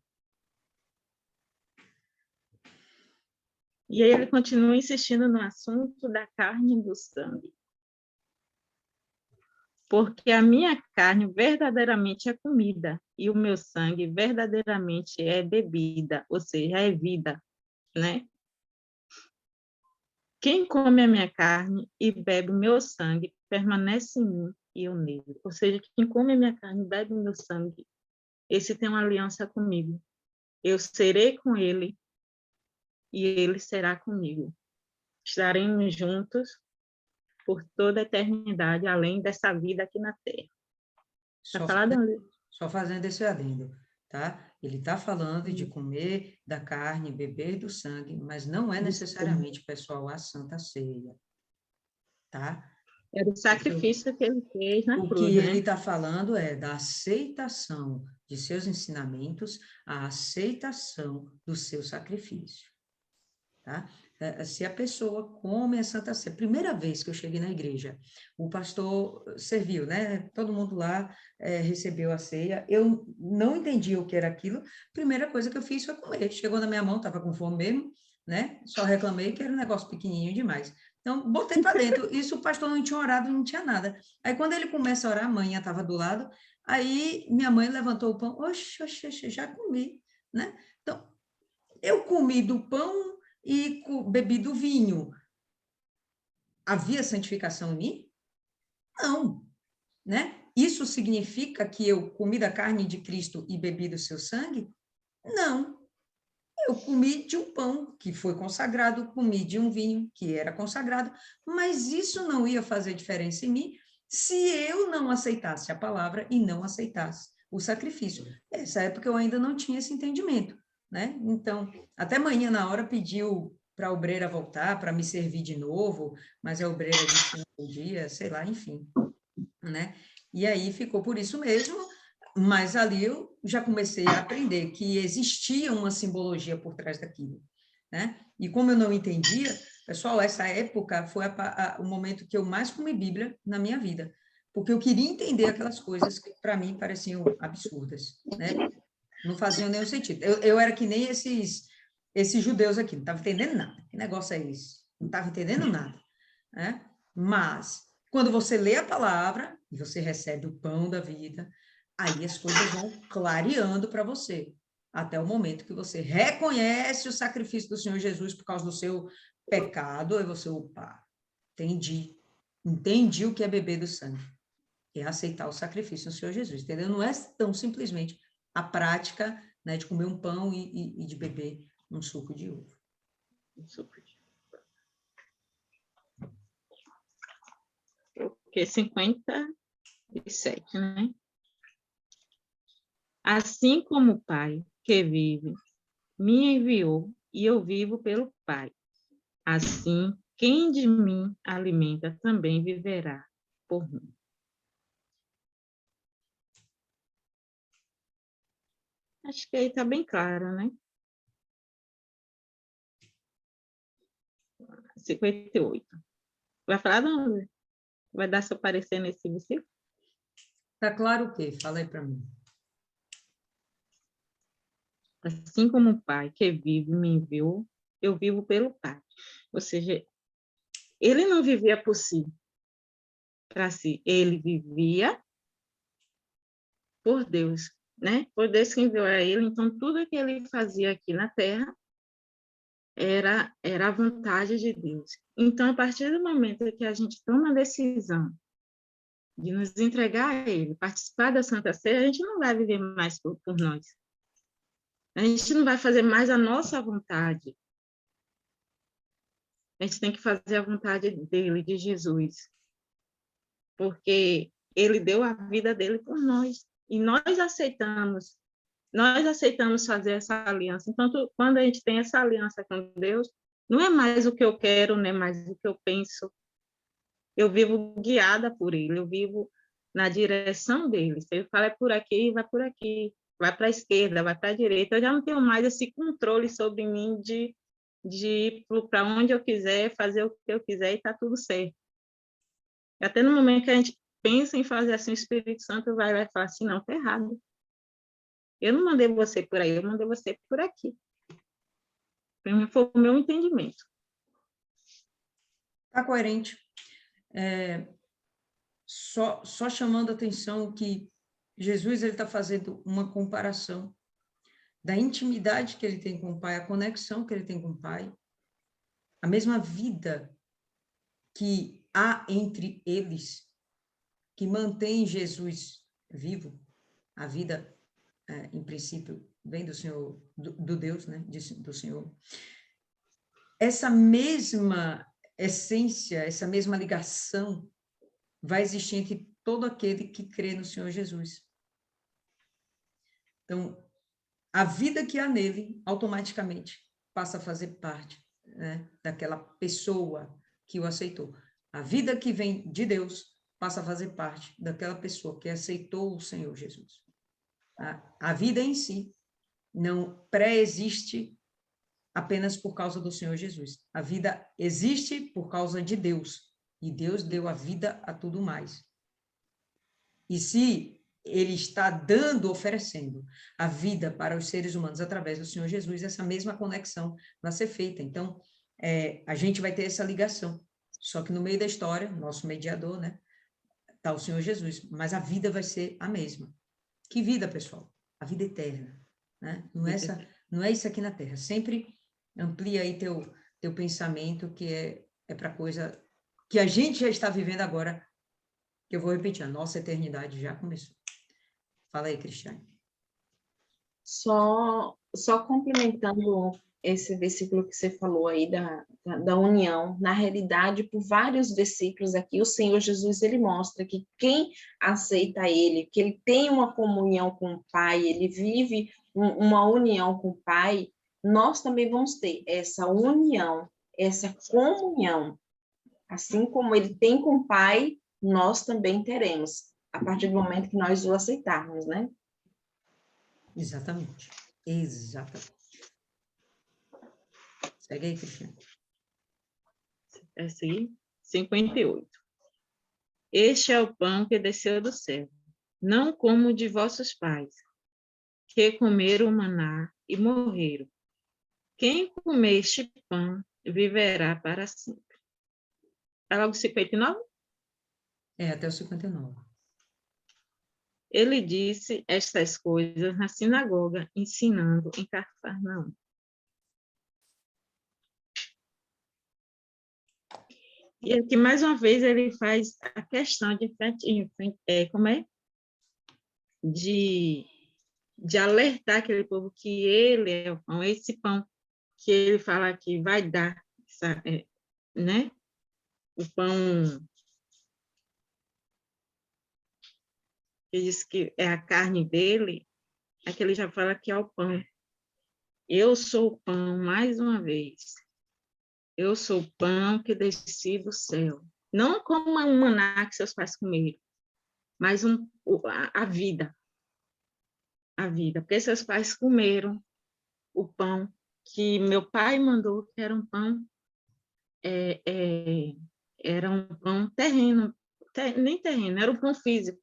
E aí ele continua insistindo no assunto da carne e do sangue. Porque a minha carne verdadeiramente é comida, e o meu sangue verdadeiramente é bebida, ou seja, é vida, né? Quem come a minha carne e bebe o meu sangue permanece em mim e eu nele. Ou seja, quem come a minha carne e bebe o meu sangue, esse tem uma aliança comigo. Eu serei com ele e ele será comigo. Estaremos juntos por toda a eternidade, além dessa vida aqui na Terra. Só fazendo esse adendo, tá? Ele está falando de comer da carne, beber do sangue, mas não é necessariamente, pessoal, a Santa Ceia, tá? Era o sacrifício que ele fez na cruz, O que ele né? está falando é da aceitação de seus ensinamentos, a aceitação do seu sacrifício, tá? Se a pessoa come a Santa Ceia, primeira vez que eu cheguei na igreja, o pastor serviu, né? Todo mundo lá recebeu a ceia, eu não entendi o que era aquilo, primeira coisa que eu fiz foi comer, chegou na minha mão, estava com fome mesmo, né? Só reclamei que era um negócio pequenininho demais. Então, botei para dentro, isso o pastor não tinha orado, não tinha nada. Aí, quando ele começa a orar, a mãe estava do lado, aí minha mãe levantou o pão, oxe, já comi, né? Então, eu comi do pão e bebi do vinho. Havia santificação em mim? Não, né? Isso significa que eu comi da carne de Cristo e bebi do seu sangue? Não. Eu comi de um pão que foi consagrado, comi de um vinho que era consagrado, mas isso não ia fazer diferença em mim se eu não aceitasse a palavra e não aceitasse o sacrifício. Nessa época eu ainda não tinha esse entendimento, né? Então, até manhã na hora pediu para a obreira voltar, para me servir de novo, mas a obreira disse que não podia, sei lá, enfim, né? E aí ficou por isso mesmo, mas ali eu já comecei a aprender que existia uma simbologia por trás daquilo, né? E como eu não entendia, pessoal, essa época foi o momento que eu mais comi Bíblia na minha vida, porque eu queria entender aquelas coisas que para mim pareciam absurdas, né? Não faziam nenhum sentido. Eu era que nem esses judeus aqui, não estava entendendo nada. Que negócio é esse? Não estava entendendo nada, né? Mas quando você lê a palavra e você recebe o pão da vida, aí as coisas vão clareando para você, até o momento que você reconhece o sacrifício do Senhor Jesus por causa do seu pecado, aí você, opa, entendi o que é beber do sangue, é aceitar o sacrifício do Senhor Jesus, entendeu? Não é tão simplesmente a prática, né, de comer um pão e de beber um suco de uva. Porque 57, né? Assim como o Pai que vive me enviou e eu vivo pelo Pai. Assim, quem de mim alimenta também viverá por mim. Acho que aí está bem claro, né? 58. Vai falar, não? Vai dar seu parecer nesse versículo? Tá claro o quê? Fala aí para mim. Assim como o Pai que vive me enviou, eu vivo pelo Pai. Ou seja, ele não vivia por si, para si. Ele vivia por Deus, né? Por Deus que enviou a ele. Então, tudo que ele fazia aqui na Terra era a vontade de Deus. Então, a partir do momento que a gente toma a decisão de nos entregar a Ele, participar da Santa Ceia, a gente não vai viver mais por nós. A gente não vai fazer mais a nossa vontade. A gente tem que fazer a vontade dele, de Jesus. Porque ele deu a vida dele por nós. E nós aceitamos fazer essa aliança. Então, quando a gente tem essa aliança com Deus, não é mais o que eu quero, não é mais o que eu penso. Eu vivo guiada por ele, eu vivo na direção dele. Se ele fala é por aqui, vai por aqui. Vai para a esquerda, vai para a direita. Eu já não tenho mais esse controle sobre mim de ir para onde eu quiser, fazer o que eu quiser e está tudo certo. Até no momento que a gente pensa em fazer assim, o Espírito Santo vai falar assim, não, está errado. Eu não mandei você por aí, eu mandei você por aqui. Foi o meu entendimento. Está coerente. Só chamando a atenção que Jesus está fazendo uma comparação da intimidade que ele tem com o Pai, a conexão que ele tem com o Pai, a mesma vida que há entre eles, que mantém Jesus vivo, a vida, em princípio, vem do Senhor, do Deus, né, do Senhor. Essa mesma essência, essa mesma ligação vai existir entre todo aquele que crê no Senhor Jesus. Então, a vida que há nele, automaticamente, passa a fazer parte, né, daquela pessoa que o aceitou. A vida que vem de Deus passa a fazer parte daquela pessoa que aceitou o Senhor Jesus. A vida em si não pré-existe apenas por causa do Senhor Jesus. A vida existe por causa de Deus. E Deus deu a vida a tudo mais. E se ele está oferecendo a vida para os seres humanos através do Senhor Jesus, essa mesma conexão vai ser feita. Então, a gente vai ter essa ligação. Só que no meio da história, nosso mediador, né, está o Senhor Jesus. Mas a vida vai ser a mesma. Que vida, pessoal? A vida eterna. Né? Não é isso aqui na Terra. Sempre amplia aí teu pensamento, que é para coisa que a gente já está vivendo agora, que eu vou repetir, a nossa eternidade já começou. Fala aí, Cristiane. Só complementando esse versículo que você falou aí da união, na realidade, por vários versículos aqui, o Senhor Jesus, ele mostra que quem aceita ele, que ele tem uma comunhão com o Pai, ele vive uma união com o Pai, nós também vamos ter essa união, essa comunhão. Assim como ele tem com o Pai, nós também teremos, a partir do momento que nós o aceitarmos, né? Exatamente. Exatamente. Segue aí, Cristiane. É assim, 58. Este é o pão que desceu do céu, não como o de vossos pais, que comeram o maná e morreram. Quem comer este pão viverá para sempre. Está logo 59? Até o 59. Ele disse estas coisas na sinagoga, ensinando em Cafarnaum. E aqui, mais uma vez, ele faz a questão de alertar aquele povo que ele é o pão, esse pão que ele fala que vai dar, né? O pão que diz que é a carne dele, é que ele já fala que é o pão. Eu sou o pão, mais uma vez. Eu sou o pão que desci do céu. Não como um maná que seus pais comeram, mas a vida. A vida. Porque seus pais comeram o pão que meu pai mandou, que era um pão, era um pão terreno, nem terreno, era um pão físico.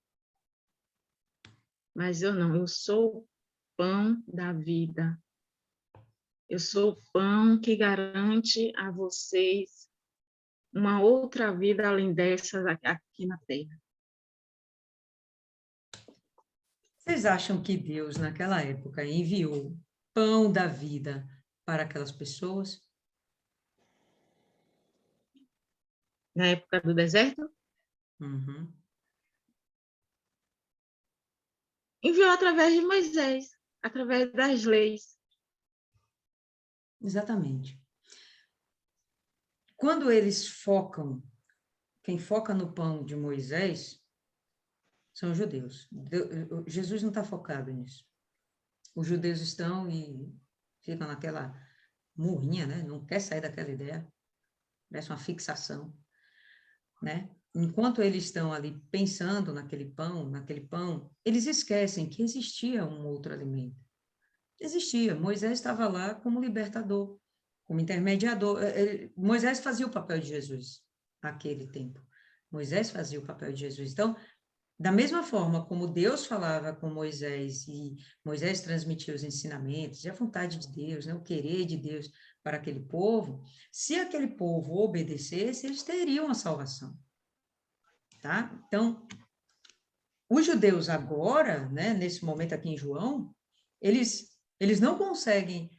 Mas eu não, eu sou o pão da vida. Eu sou o pão que garante a vocês uma outra vida além dessas aqui na Terra. Vocês acham que Deus, naquela época, enviou pão da vida para aquelas pessoas? na época do deserto, Uhum. enviou através de Moisés, através das leis. Exatamente. Quando eles focam, quem foca no pão de Moisés são os judeus. Jesus não está focado nisso. Os judeus estão e ficam naquela murrinha, né? Não quer sair daquela ideia. Parece uma fixação, né? Enquanto eles estão ali pensando naquele pão, eles esquecem que existia um outro alimento. Existia. Moisés estava lá como libertador, como intermediador. Moisés fazia o papel de Jesus naquele tempo. Moisés fazia o papel de Jesus. Então, da mesma forma como Deus falava com Moisés e Moisés transmitia os ensinamentos e a vontade de Deus, né, o querer de Deus para aquele povo, se aquele povo obedecesse, eles teriam a salvação. Tá? Então, os judeus agora, né, nesse momento aqui em João, eles não conseguem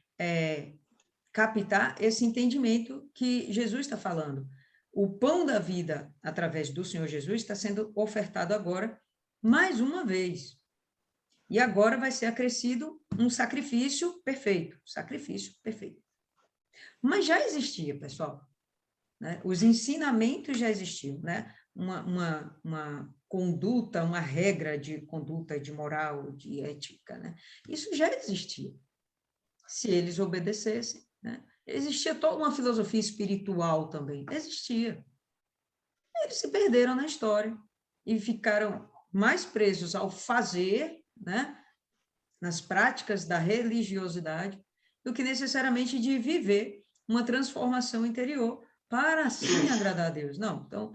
captar esse entendimento que Jesus está falando. O pão da vida, através do Senhor Jesus, está sendo ofertado agora, mais uma vez. E agora vai ser acrescido um sacrifício perfeito. Sacrifício perfeito. Mas já existia, pessoal. Né? Os ensinamentos já existiam, né? Uma conduta, uma regra de conduta, de moral, de ética, né? Isso já existia. Se eles obedecessem, né? Existia toda uma filosofia espiritual também, existia. Eles se perderam na história e ficaram mais presos ao fazer, né? Nas práticas da religiosidade, do que necessariamente de viver uma transformação interior para assim agradar a Deus. Não, então,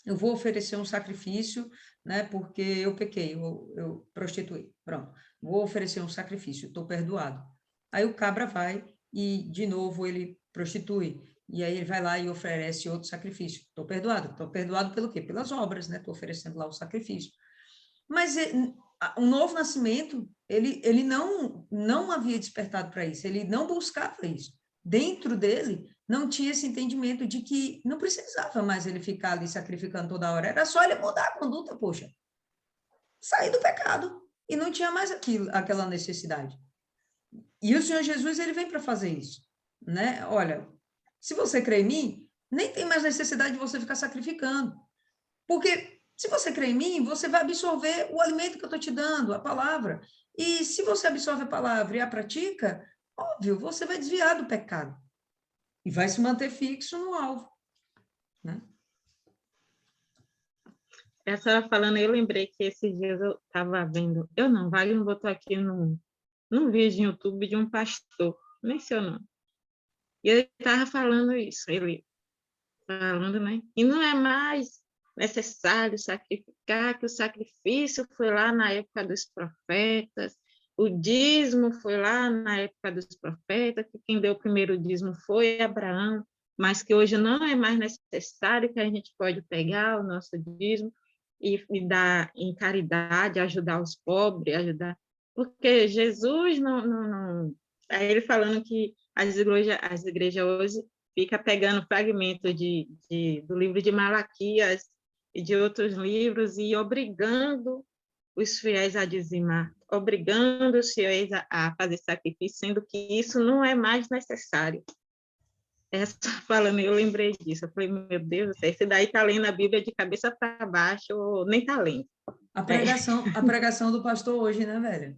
eu vou oferecer um sacrifício, né, porque eu pequei, eu prostituí. Pronto, vou oferecer um sacrifício, estou perdoado. Aí o cabra vai e, de novo, ele prostitui. E aí ele vai lá e oferece outro sacrifício. Estou perdoado. Estou perdoado pelo quê? Pelas obras, né? Estou oferecendo lá o sacrifício. Mas o novo nascimento, ele não havia despertado para isso, ele não buscava isso. Dentro dele, não tinha esse entendimento de que não precisava mais ele ficar ali sacrificando toda hora, era só ele mudar a conduta, poxa. Sair do pecado. E não tinha mais aquela necessidade. E o Senhor Jesus, ele vem para fazer isso, né? Olha, se você crê em mim, nem tem mais necessidade de você ficar sacrificando. Porque se você crê em mim, você vai absorver o alimento que eu estou te dando, a palavra. E se você absorve a palavra e a pratica, óbvio, você vai desviar do pecado. E vai se manter fixo no alvo. Né? A senhora falando, eu lembrei que esses dias eu estava vendo, Wagner botou aqui num vídeo no YouTube de um pastor, nem sei o nome. E ele estava falando isso, ele falando, né? E não é mais necessário sacrificar, que o sacrifício foi lá na época dos profetas, o dízimo foi lá na época dos profetas, que quem deu o primeiro dízimo foi Abraão, mas que hoje não é mais necessário, que a gente pode pegar o nosso dízimo e dar em caridade, ajudar os pobres, porque Jesus não. Aí ele falando que as igrejas hoje fica pegando fragmentos do livro de Malaquias e de outros livros e obrigando os fiéis a dizimar, obrigando os fiéis a fazer sacrifício, sendo que isso não é mais necessário. Essa falando, eu lembrei disso. Eu falei, meu Deus, esse daí está lendo a Bíblia de cabeça para baixo, ou nem está lendo. A pregação do pastor hoje, né, velho?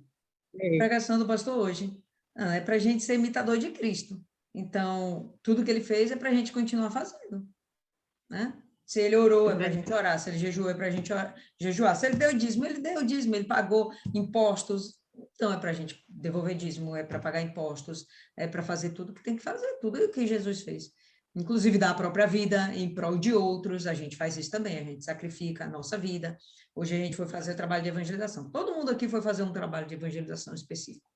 A pregação do pastor hoje. É para a gente ser imitador de Cristo. Então, tudo que ele fez é para a gente continuar fazendo. Né? Se ele orou, é para a gente orar. Se ele jejuou, é para a gente jejuar. Se ele deu dízimo, ele pagou impostos. Então, é para a gente devolver dízimo, é para pagar impostos, é para fazer tudo que tem que fazer, tudo o que Jesus fez. Inclusive, dar a própria vida em prol de outros, a gente faz isso também, a gente sacrifica a nossa vida. Hoje a gente foi fazer o trabalho de evangelização. Todo mundo aqui foi fazer um trabalho de evangelização específico.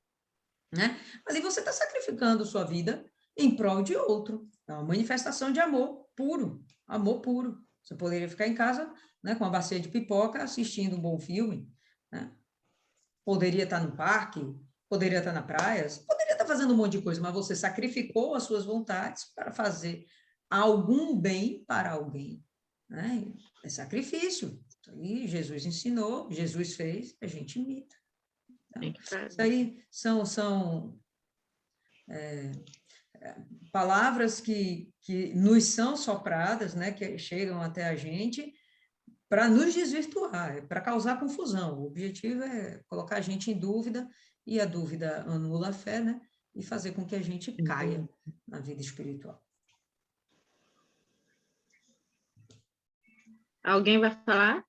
Né? Ali você está sacrificando sua vida em prol de outro. É uma manifestação de amor puro, amor puro. Você poderia ficar em casa, né, com uma bacia de pipoca, assistindo um bom filme, né? Poderia estar no parque, poderia estar na praia, poderia estar fazendo um monte de coisa, mas você sacrificou as suas vontades para fazer algum bem para alguém, né? É sacrifício. Isso aí Jesus ensinou, Jesus fez, a gente imita. Tá? Tem que fazer. Isso aí são palavras que nos são sopradas, né? Que chegam até a gente para nos desvirtuar, para causar confusão. O objetivo é colocar a gente em dúvida, e a dúvida anula a fé, né? E fazer com que a gente caia na vida espiritual. Alguém vai falar?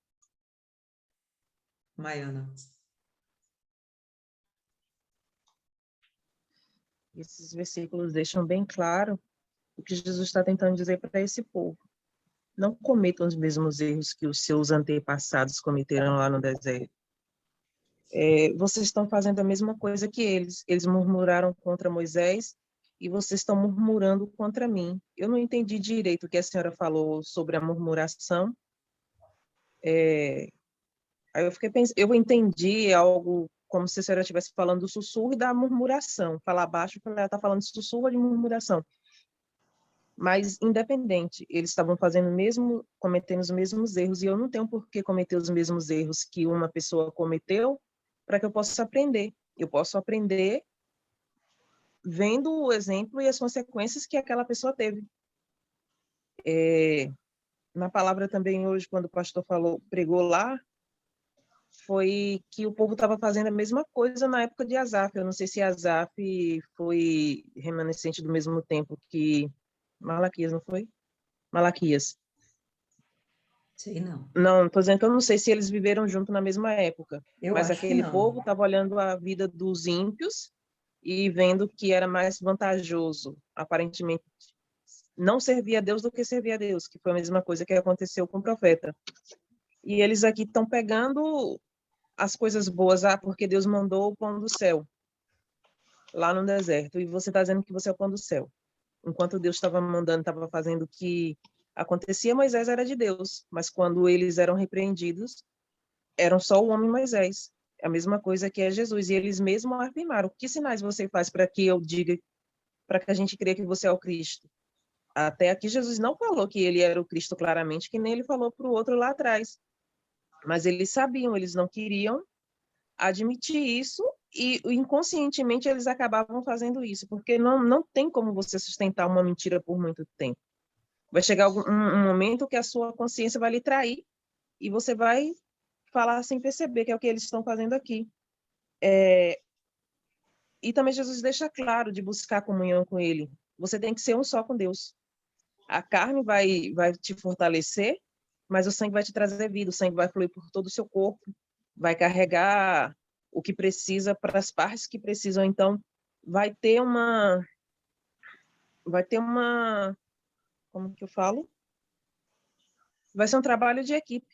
Maiana. Esses versículos deixam bem claro o que Jesus está tentando dizer para esse povo. Não cometam os mesmos erros que os seus antepassados cometeram lá no deserto. Vocês estão fazendo a mesma coisa que eles. Eles murmuraram contra Moisés e vocês estão murmurando contra mim. Eu não entendi direito o que a senhora falou sobre a murmuração. Aí eu fiquei pensando, eu entendi algo como se a senhora estivesse falando do sussurro e da murmuração. Falar baixo, ela está falando de sussurro ou de murmuração. Mas, independente, eles estavam cometendo os mesmos erros, e eu não tenho por que cometer os mesmos erros que uma pessoa cometeu para que eu possa aprender. Eu posso aprender vendo o exemplo e as consequências que aquela pessoa teve. Na palavra também hoje, quando o pastor pregou lá, foi que o povo estava fazendo a mesma coisa na época de Asaf. Eu não sei se Asaf foi remanescente do mesmo tempo que Malaquias, não foi? Malaquias. Sei não. Não, estou dizendo que eu não sei se eles viveram junto na mesma época. Eu mas acho que aquele não. povo estava olhando a vida dos ímpios e vendo que era mais vantajoso, aparentemente, não servir a Deus do que servir a Deus, que foi a mesma coisa que aconteceu com o profeta. E eles aqui estão pegando as coisas boas, porque Deus mandou o pão do céu lá no deserto, e você está dizendo que você é o pão do céu. Enquanto Deus estava mandando, estava fazendo o que acontecia, Moisés era de Deus, mas quando eles eram repreendidos, eram só o homem Moisés. É a mesma coisa que é Jesus, e eles mesmos afirmaram: que sinais você faz para que eu diga, para que a gente creia que você é o Cristo? Até aqui Jesus não falou que ele era o Cristo claramente, que nem ele falou para o outro lá atrás. Mas eles sabiam, eles não queriam admitir isso, e inconscientemente eles acabavam fazendo isso, porque não tem como você sustentar uma mentira por muito tempo. Vai chegar um momento que a sua consciência vai lhe trair, e você vai falar sem perceber, que é o que eles estão fazendo aqui. E também Jesus deixa claro de buscar comunhão com ele. Você tem que ser um só com Deus. A carne vai te fortalecer, mas o sangue vai te trazer vida, o sangue vai fluir por todo o seu corpo, vai carregar o que precisa para as partes que precisam. Então, vai ter uma, como que eu falo? Vai ser um trabalho de equipe.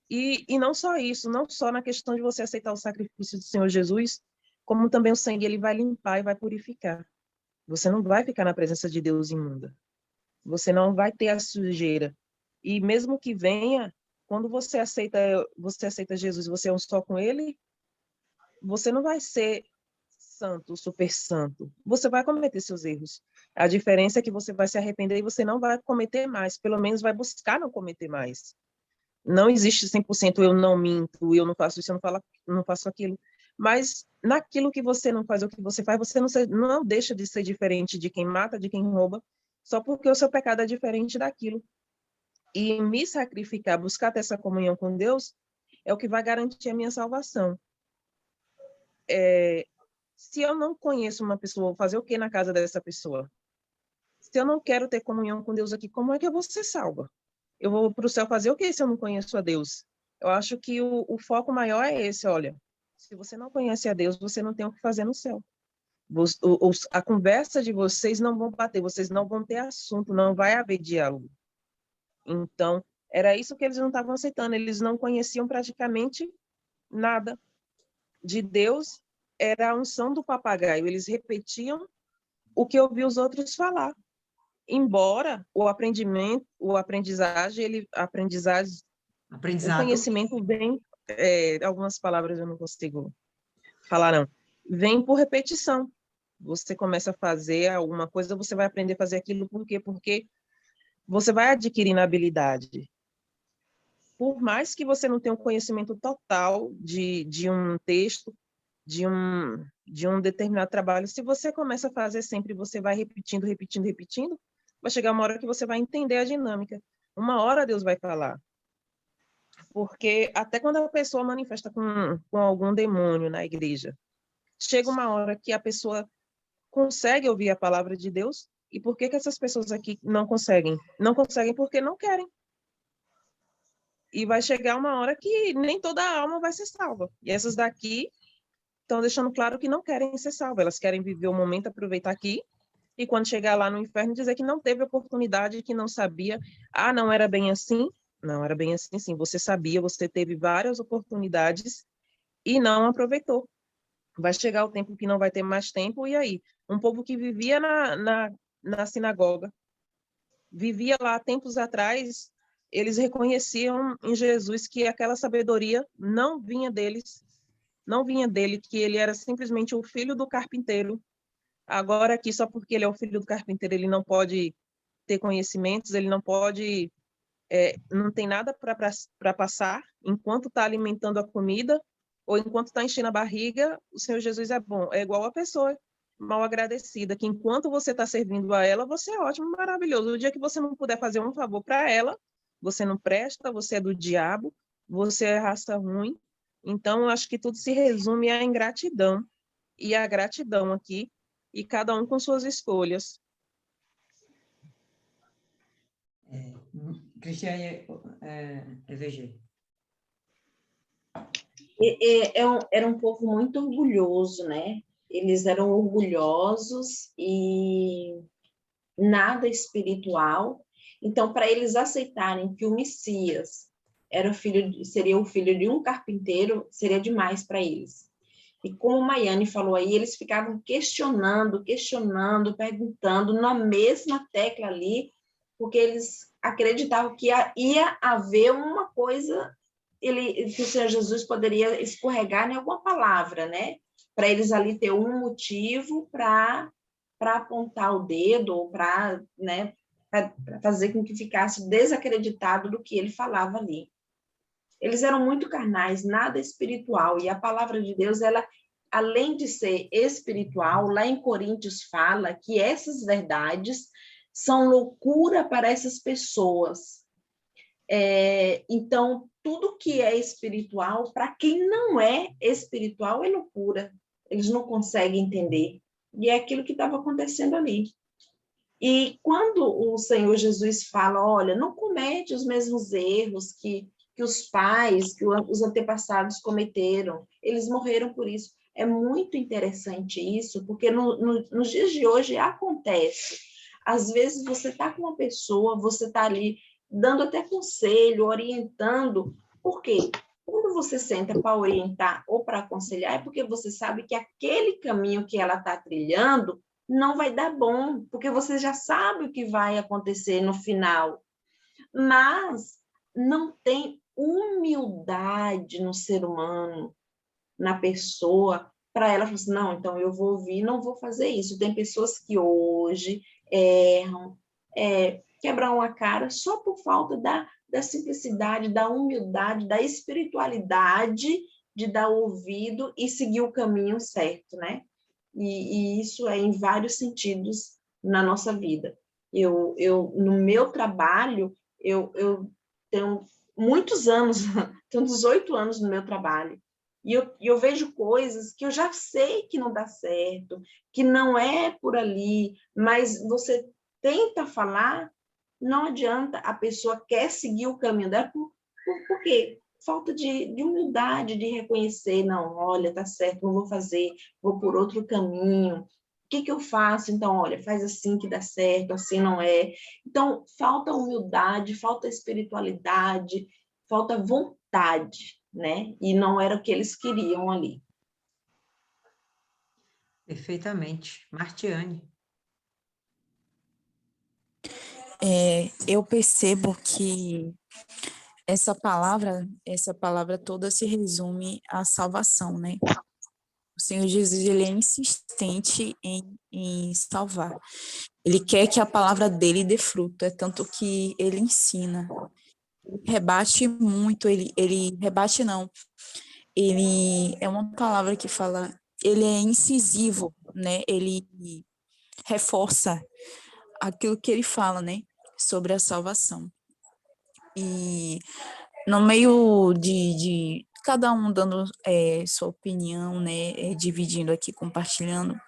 E não só isso, não só na questão de você aceitar o sacrifício do Senhor Jesus, como também o sangue ele vai limpar e vai purificar. Você não vai ficar na presença de Deus imunda. Você não vai ter a sujeira. E mesmo que venha, quando você aceita Jesus, você é um só com ele, você não vai ser santo, super santo. Você vai cometer seus erros. A diferença é que você vai se arrepender e você não vai cometer mais, pelo menos vai buscar não cometer mais. Não existe 100% eu não minto, eu não faço isso, eu não faço aquilo. Mas naquilo que você não faz, o que você faz, você não deixa de ser diferente de quem mata, de quem rouba, só porque o seu pecado é diferente daquilo. E me sacrificar, buscar ter essa comunhão com Deus, é o que vai garantir a minha salvação. Se eu não conheço uma pessoa, vou fazer o que na casa dessa pessoa? Se eu não quero ter comunhão com Deus aqui, como é que eu vou ser salva? Eu vou para o céu fazer o que se eu não conheço a Deus? Eu acho que o foco maior é esse, olha. Se você não conhece a Deus, você não tem o que fazer no céu. A conversa de vocês não vão bater, vocês não vão ter assunto, não vai haver diálogo. Então, era isso que eles não estavam aceitando. Eles não conheciam praticamente nada de Deus. Era a unção do papagaio. Eles repetiam o que eu vi os outros falar. Embora o conhecimento vem, algumas palavras eu não consigo falar, não, vem por repetição. você começa a fazer alguma coisa, você vai aprender a fazer aquilo, por quê? Porque você vai adquirindo habilidade. Por mais que você não tenha um conhecimento total de um texto, de um determinado trabalho, se você começa a fazer sempre, você vai repetindo, repetindo, repetindo, vai chegar uma hora que você vai entender a dinâmica. Uma hora Deus vai falar. Porque até quando a pessoa manifesta com algum demônio na igreja, chega uma hora que a pessoa consegue ouvir a palavra de Deus, e por que essas pessoas aqui não conseguem? Não conseguem porque não querem. E vai chegar uma hora que nem toda alma vai ser salva. E essas daqui estão deixando claro que não querem ser salvas. Elas querem viver o momento, aproveitar aqui, e quando chegar lá no inferno, dizer que não teve oportunidade, que não sabia. Ah, não era bem assim? Não era bem assim, sim. Você sabia, você teve várias oportunidades e não aproveitou. Vai chegar o tempo que não vai ter mais tempo, e aí? Um povo que vivia na sinagoga, vivia lá tempos atrás, eles reconheciam em Jesus que aquela sabedoria não vinha deles, não vinha dele, que ele era simplesmente o filho do carpinteiro. Agora aqui, só porque ele é o filho do carpinteiro, ele não pode ter conhecimentos, ele não pode, não tem nada para passar enquanto está alimentando a comida, ou enquanto está enchendo a barriga. O Senhor Jesus é bom, é igual a pessoa mal agradecida, que enquanto você está servindo a ela, você é ótimo, maravilhoso. O dia que você não puder fazer um favor para ela, você não presta, você é do diabo, você é raça ruim. Então, eu acho que tudo se resume à ingratidão, e a gratidão aqui, e cada um com suas escolhas. Cristiane, EVG. Era um povo muito orgulhoso, né? Eles eram orgulhosos e nada espiritual. Então, para eles aceitarem que o Messias seria o filho de um carpinteiro, seria demais para eles. E como Maiane falou aí, eles ficavam questionando, perguntando na mesma tecla ali, porque eles acreditavam que ia haver uma coisa, que o Senhor Jesus poderia escorregar em alguma palavra, né? Para eles ali ter um motivo para apontar o dedo, ou para, né, fazer com que ficasse desacreditado do que ele falava ali. Eles eram muito carnais, nada espiritual, e a palavra de Deus, ela, além de ser espiritual, lá em Coríntios fala que essas verdades são loucura para essas pessoas. Então, tudo que é espiritual, para quem não é espiritual, é loucura. Eles não conseguem entender. E é aquilo que estava acontecendo ali. E quando o Senhor Jesus fala, olha, não comete os mesmos erros que os pais, que os antepassados cometeram, eles morreram por isso. É muito interessante isso, porque nos dias de hoje acontece. Às vezes você está com uma pessoa, você está ali dando até conselho, orientando. Por quê? Quando você senta para orientar ou para aconselhar, é porque você sabe que aquele caminho que ela está trilhando não vai dar bom, porque você já sabe o que vai acontecer no final. Mas não tem humildade no ser humano, na pessoa, para ela falar assim, não, então eu vou ouvir, não vou fazer isso. Tem pessoas que hoje erram, quebram a cara só por falta da simplicidade, da humildade, da espiritualidade de dar ouvido e seguir o caminho certo, né? E isso é em vários sentidos na nossa vida. No meu trabalho, eu tenho muitos anos, tenho 18 anos no meu trabalho, e eu vejo coisas que eu já sei que não dá certo, que não é por ali, mas você tenta falar, não adianta, a pessoa quer seguir o caminho dela, por quê? Falta de humildade, de reconhecer, não, olha, tá certo, não vou fazer, vou por outro caminho. O que eu faço? Então, olha, faz assim que dá certo, assim não é. Então, falta humildade, falta espiritualidade, falta vontade, né? E não era o que eles queriam ali. Perfeitamente. Martiane. Eu percebo que essa palavra toda se resume à salvação, né? O Senhor Jesus, ele é insistente em salvar. Ele quer que a palavra dele dê fruto, é tanto que ele ensina. Ele rebate muito, ele rebate não, ele é uma palavra que fala, ele é incisivo, né? Ele reforça aquilo que ele fala, né? Sobre a salvação. E no meio de cada um dando sua opinião, né, dividindo aqui, compartilhando,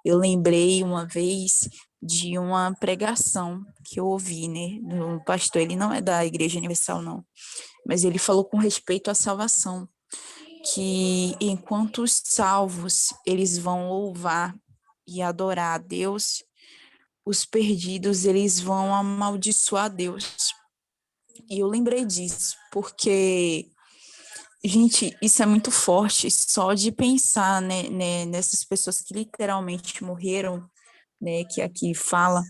eu lembrei uma vez de uma pregação que eu ouvi, né, do pastor. Ele não é da Igreja Universal, não, mas ele falou com respeito à salvação, que enquanto os salvos, eles vão louvar e adorar a Deus, os perdidos, eles vão amaldiçoar Deus. E eu lembrei disso, porque, gente, isso é muito forte, só de pensar, né, nessas pessoas que literalmente morreram, né, que aqui fala,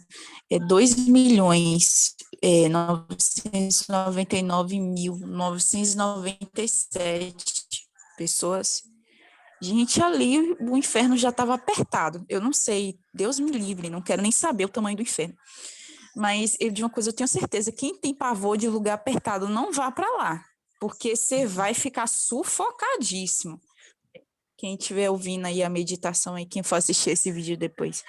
2 milhões, 999.997 pessoas. Gente, ali o inferno já estava apertado. Eu não sei, Deus me livre, não quero nem saber o tamanho do inferno. Mas de uma coisa eu tenho certeza, quem tem pavor de lugar apertado, não vá para lá, porque você vai ficar sufocadíssimo. Quem estiver ouvindo aí a meditação aí, quem for assistir esse vídeo depois.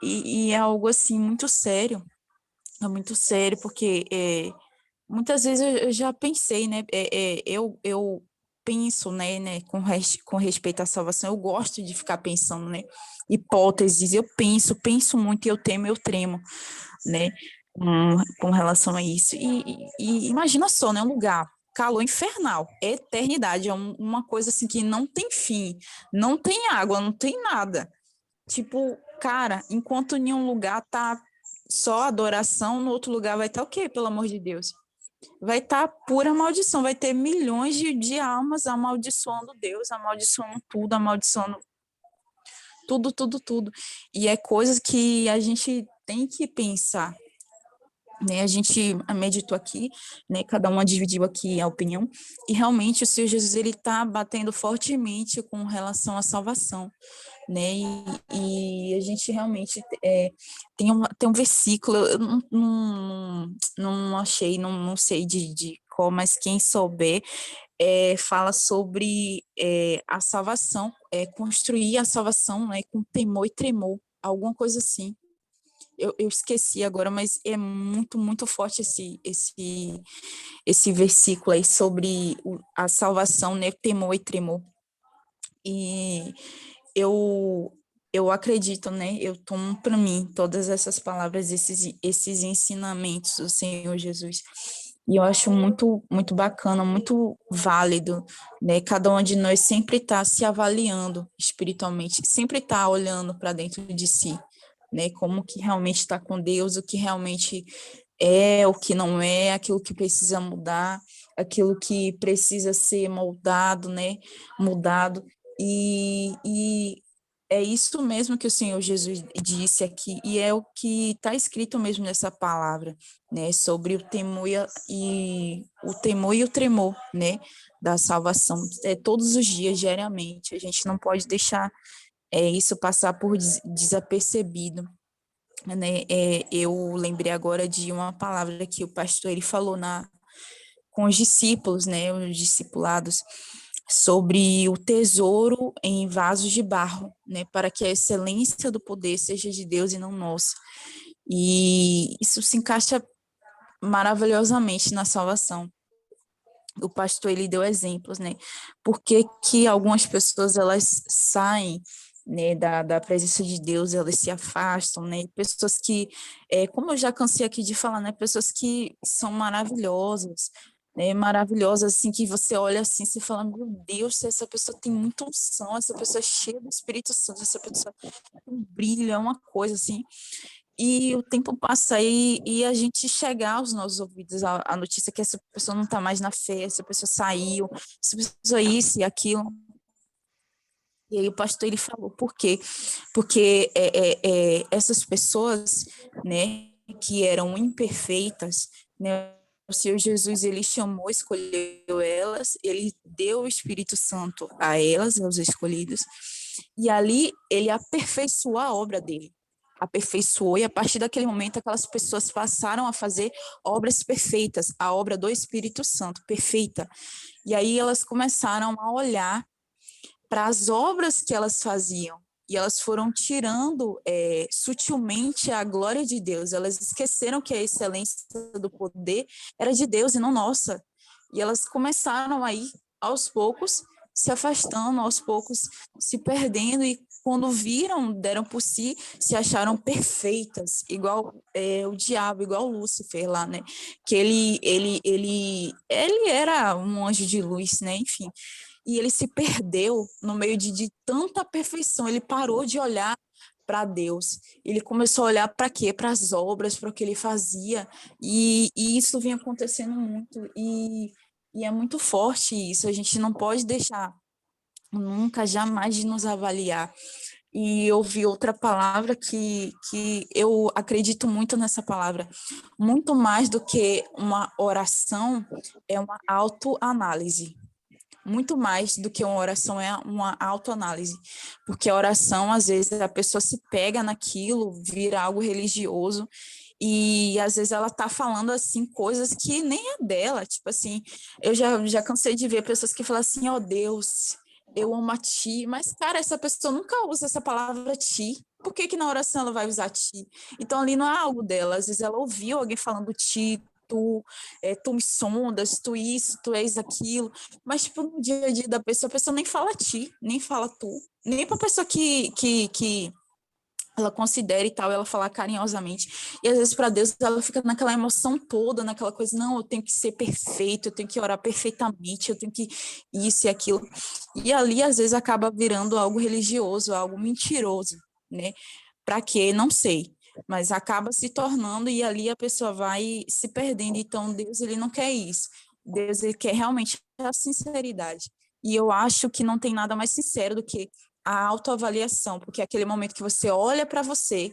E é algo assim muito sério, porque muitas vezes eu já pensei, né, eu penso, né, com respeito à salvação, eu gosto de ficar pensando, né, hipóteses, eu penso muito e eu temo, eu tremo, né, com relação a isso. E imagina só, né, um lugar, calor infernal, eternidade, é uma coisa assim que não tem fim, não tem água, não tem nada. Tipo, cara, enquanto em um lugar tá só adoração, no outro lugar vai estar o quê, pelo amor de Deus? Vai estar pura maldição, vai ter milhões de almas amaldiçoando Deus, amaldiçoando tudo, amaldiçoando tudo, tudo, tudo. E é coisas que a gente tem que pensar, né? A gente meditou aqui, né? Cada uma dividiu aqui a opinião, e realmente o Senhor Jesus, ele está batendo fortemente com relação à salvação, né? E a gente realmente tem um versículo, eu não achei, não sei de qual, mas quem souber, fala sobre a salvação, construir a salvação, né, com temor e tremor, alguma coisa assim. Eu esqueci agora, mas é muito, muito forte esse versículo aí sobre a salvação, né, temor e tremor. E eu acredito, né, eu tomo para mim todas essas palavras, esses ensinamentos do Senhor Jesus, e eu acho muito, muito bacana, muito válido, né, cada um de nós sempre está se avaliando espiritualmente, sempre está olhando para dentro de si, né, como que realmente está com Deus, o que realmente o que não é, aquilo que precisa mudar, aquilo que precisa ser moldado, né, mudado, e é isso mesmo que o Senhor Jesus disse aqui, e é o que está escrito mesmo nessa palavra, né, sobre o temor e o tremor, né, da salvação, todos os dias, diariamente, a gente não pode deixar isso passar por desapercebido, né. Eu lembrei agora de uma palavra que o pastor ele falou com os discípulos, né, os discipulados, sobre o tesouro em vasos de barro, né, para que a excelência do poder seja de Deus e não nossa. E isso se encaixa maravilhosamente na salvação. O pastor ele deu exemplos, né? Por que algumas pessoas elas saem, né, da presença de Deus, elas se afastam, né? Pessoas que, como eu já cansei aqui de falar, né? Pessoas que são maravilhosas, né? Maravilhosas, assim, que você olha assim, você fala, meu Deus, essa pessoa tem muita unção, essa pessoa é cheia do Espírito Santo, essa pessoa tem um brilho, é uma coisa assim. E o tempo passa e a gente chegar aos nossos ouvidos a notícia que essa pessoa não está mais na fé, essa pessoa saiu, essa pessoa isso e aquilo. E aí o pastor ele falou, por quê? Porque essas pessoas, né, que eram imperfeitas, né, o Senhor Jesus, ele chamou, escolheu elas, ele deu o Espírito Santo a elas, aos escolhidos, e ali ele aperfeiçoou a obra dele. Aperfeiçoou, e a partir daquele momento aquelas pessoas passaram a fazer obras perfeitas, a obra do Espírito Santo, perfeita. E aí elas começaram a olhar para as obras que elas faziam, e elas foram tirando sutilmente a glória de Deus. Elas esqueceram que a excelência do poder era de Deus e não nossa. E elas começaram aí, aos poucos, se afastando, aos poucos se perdendo, e quando viram, deram por si, se acharam perfeitas, igual o diabo, igual Lúcifer lá, né? Que ele era um anjo de luz, né? Enfim. E ele se perdeu no meio de tanta perfeição, ele parou de olhar para Deus, ele começou a olhar para quê? Para as obras, para o que ele fazia, e isso vinha acontecendo muito, e é muito forte isso, a gente não pode deixar nunca, jamais de nos avaliar. E eu vi outra palavra que eu acredito muito nessa palavra, muito mais do que uma oração, é uma autoanálise. Muito mais do que uma oração, é uma autoanálise, porque a oração, às vezes, a pessoa se pega naquilo, vira algo religioso, e às vezes ela tá falando, assim, coisas que nem é dela, tipo assim, eu já cansei de ver pessoas que falam assim, ó Deus, eu amo a ti, mas, cara, essa pessoa nunca usa essa palavra ti, por que que na oração ela vai usar ti? Então, ali não é algo dela, às vezes ela ouviu alguém falando ti, tu me sondas, tu isso, tu és aquilo, mas, tipo, no dia a dia da pessoa, a pessoa nem fala ti, nem fala tu, nem pra pessoa que ela considera e tal, ela falar carinhosamente, e às vezes para Deus ela fica naquela emoção toda, naquela coisa, não, eu tenho que ser perfeito, eu tenho que orar perfeitamente, eu tenho que isso e aquilo, e ali às vezes acaba virando algo religioso, algo mentiroso, né? Para quê? Não sei, mas acaba se tornando, e ali a pessoa vai se perdendo. Então Deus, ele não quer isso. Deus, ele quer realmente a sinceridade. E eu acho que não tem nada mais sincero do que a autoavaliação, porque é aquele momento que você olha para você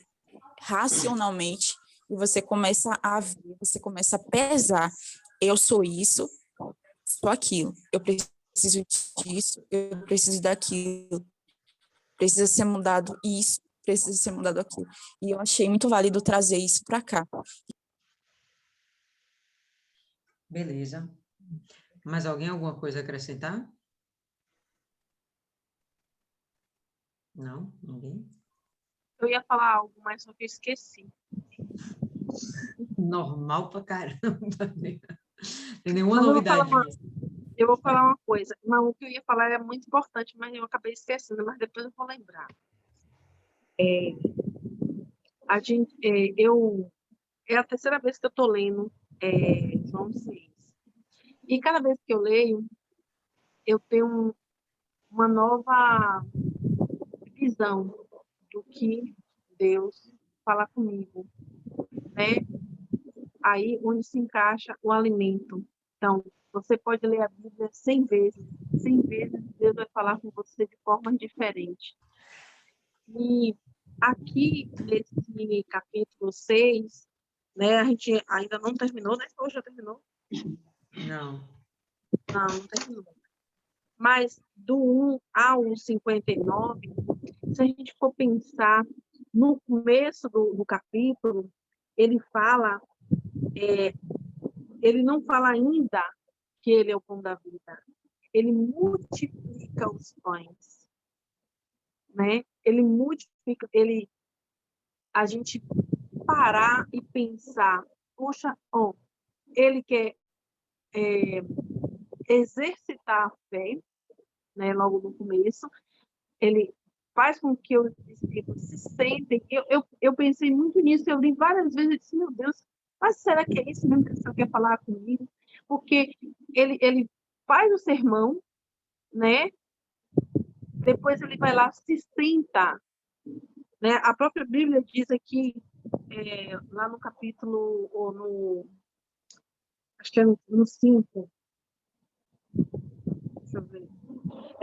racionalmente e você começa a ver, você começa a pesar. Eu sou isso, sou aquilo. Eu preciso disso, eu preciso daquilo. Precisa ser mudado isso, precisa ser mudado aquilo. E eu achei muito válido trazer isso para cá. Beleza. Mais alguém, alguma coisa a acrescentar? Não? Ninguém? Eu ia falar algo, mas só que eu esqueci. Normal pra caramba, né? Tem nenhuma Mas novidade. eu vou falar uma coisa. Não, o que eu ia falar era muito importante, mas eu acabei esquecendo, mas depois eu vou lembrar. É a terceira vez que eu estou lendo João 6. E cada vez que eu leio, eu tenho uma nova visão do que Deus fala comigo, né? Aí onde se encaixa o alimento. Então, você pode ler a Bíblia 100 vezes. 100 vezes Deus vai falar com você de forma diferente. E aqui, nesse capítulo 6, né, a gente ainda não terminou, né? Ou já terminou? Não. Não terminou. Mas do 1 ao 59, se a gente for pensar no começo do capítulo, ele fala, ele não fala ainda que ele é o pão da vida. Ele multiplica os pães, né? Ele multiplica, a gente parar e pensar, puxa, ele quer exercitar a fé, né? Logo no começo, ele faz com que os discípulos se sentem. Eu pensei muito nisso, eu li várias vezes e disse, meu Deus, mas será que é isso mesmo que o Senhor quer falar comigo? Porque ele faz o sermão, né? Depois ele vai lá, se senta, né? A própria Bíblia diz aqui, lá no capítulo, ou acho que é no 5, deixa eu ver,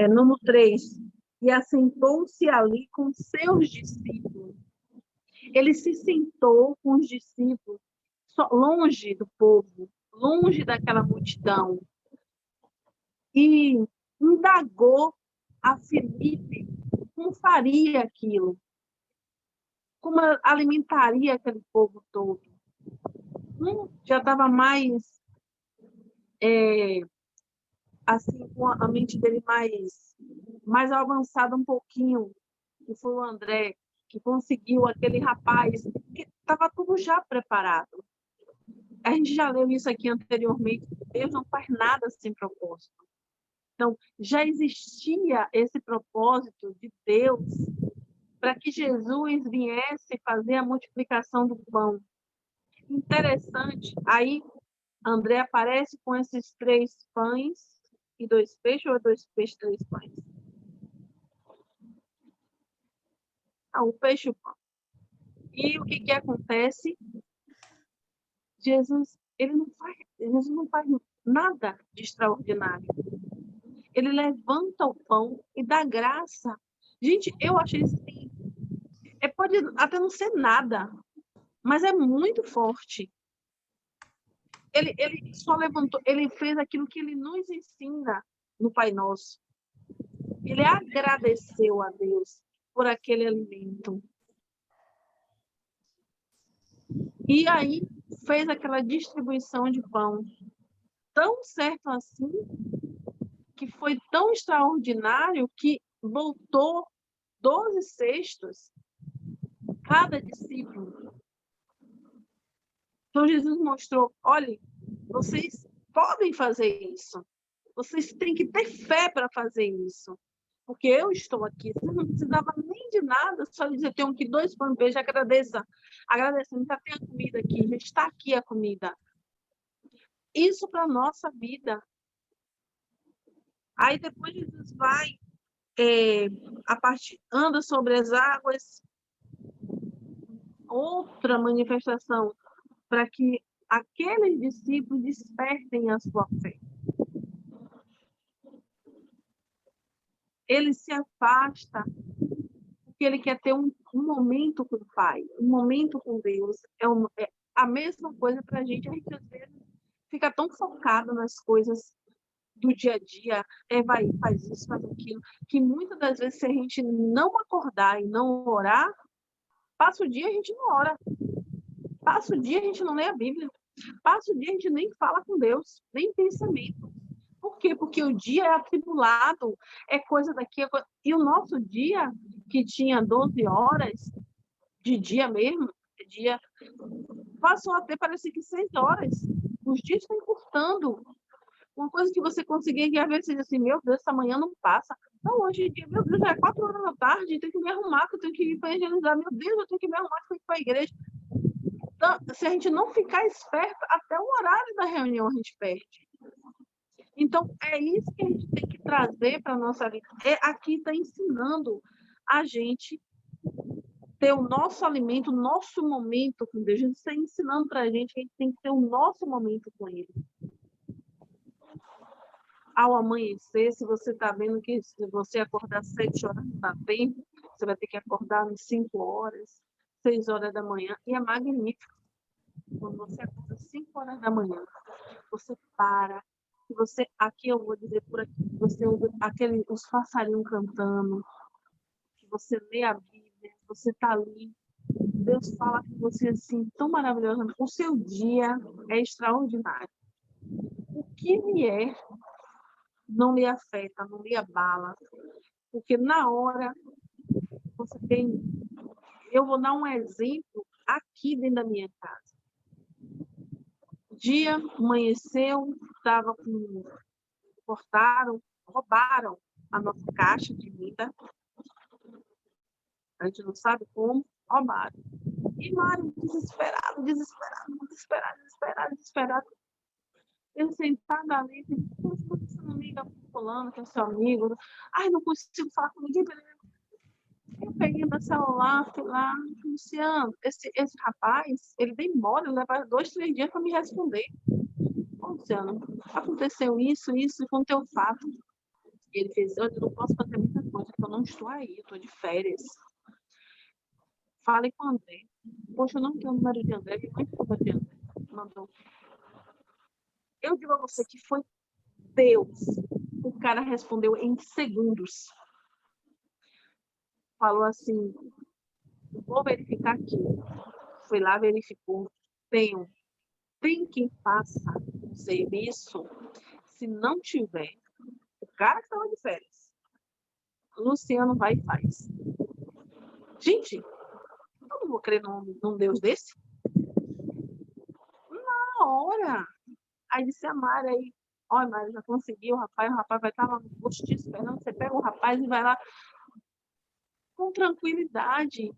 no 3, e assentou-se ali com seus discípulos. Ele se sentou com os discípulos, longe do povo, longe daquela multidão, e indagou a Filipe como faria aquilo, como alimentaria aquele povo todo. Já estava mais, assim, com a mente dele mais avançada um pouquinho, que foi o André, que conseguiu aquele rapaz, que estava tudo já preparado. A gente já leu isso aqui anteriormente, Deus não faz nada sem propósito. Então, já existia esse propósito de Deus para que Jesus viesse fazer a multiplicação do pão. Interessante, aí André aparece com esses 3 pães e 2 peixes, ou 2 peixes e 3 pães? O peixe e o pão. E o que acontece? Jesus não faz nada de extraordinário. Ele levanta o pão e dá graça. Gente, eu achei assim, pode até não ser nada, mas é muito forte. Ele só levantou, ele fez aquilo que ele nos ensina no Pai Nosso. Ele agradeceu a Deus por aquele alimento. E aí fez aquela distribuição de pão. Tão certo assim, que foi tão extraordinário que voltou 12 cestos cada discípulo. Então Jesus mostrou, olha, vocês podem fazer isso. Vocês têm que ter fé para fazer isso. Porque eu estou aqui. Você não precisava nem de nada, só dizer, tenho aqui 2 pães de peixe, agradeça. Agradecendo, já tem a comida aqui, já está aqui a comida. Isso para a nossa vida. Aí depois Jesus vai, anda sobre as águas, outra manifestação, para que aqueles discípulos despertem a sua fé. Ele se afasta porque ele quer ter um momento com o Pai, um momento com Deus. É a mesma coisa para a gente às vezes fica tão focado nas coisas do dia a dia, faz isso, faz aquilo, que muitas das vezes, se a gente não acordar e não orar, passa o dia a gente não ora, passa o dia a gente não lê a Bíblia, passa o dia a gente nem fala com Deus, nem pensamento. Por quê? Porque o dia é atribulado, é coisa daqui, e o nosso dia, que tinha 12 horas de dia mesmo, passou a ter, parece que 6 horas. Os dias estão encurtando. Uma coisa que você conseguia, que às vezes você diz assim, meu Deus, essa manhã não passa. Não, hoje em dia, meu Deus, já é 4 horas da tarde, tenho que me arrumar, que eu tenho que ir para evangelizar. Meu Deus, eu tenho que me arrumar, que eu tenho que ir para a igreja. Então, se a gente não ficar esperto, até o horário da reunião a gente perde. Então, é isso que a gente tem que trazer para a nossa vida. Aqui está ensinando a gente ter o nosso alimento, o nosso momento com Deus. A gente está ensinando para a gente que a gente tem que ter o nosso momento com Ele. Ao amanhecer, se você está vendo que se você acordar 7 horas não dá tempo, você vai ter que acordar às 5 horas, 6 horas da manhã, e é magnífico. Quando você acorda às 5 horas da manhã, você para, e você, aqui eu vou dizer por aqui, você ouve os passarinhos cantando, que você lê a Bíblia, você está ali, Deus fala com você assim, tão maravilhoso, o seu dia é extraordinário. O que vier não lhe afeta, não lhe abala, porque na hora você tem... Eu vou dar um exemplo aqui dentro da minha casa. O dia amanheceu, estava com... roubaram a nossa caixa de vida. A gente não sabe como, roubaram. E Mário, desesperado. Eu sentada ali, você não liga para o fulano, que é seu amigo. Ai, não consigo falar com ninguém. Eu peguei meu celular, fui lá, Luciano, esse rapaz, ele demora, ele leva 2, 3 dias para me responder. Luciano, aconteceu isso, e contei o fato. Ele fez, eu não posso fazer muita coisa, porque eu não estou aí, eu estou de férias. Falei com o André. Poxa, eu não tenho o número de André, que mãe de André mandou. Eu digo a você que foi Deus. O cara respondeu em segundos. Falou assim, vou verificar aqui. Foi lá, verificou. Tem quem faça o serviço. Se não tiver, o cara que estava de férias, Luciano vai e faz. Gente, eu não vou crer num Deus desse. Na hora. Aí disse a Mari, aí, olha, Mari, já conseguiu, o rapaz vai estar lá no posto te esperando. Você pega o rapaz e vai lá com tranquilidade.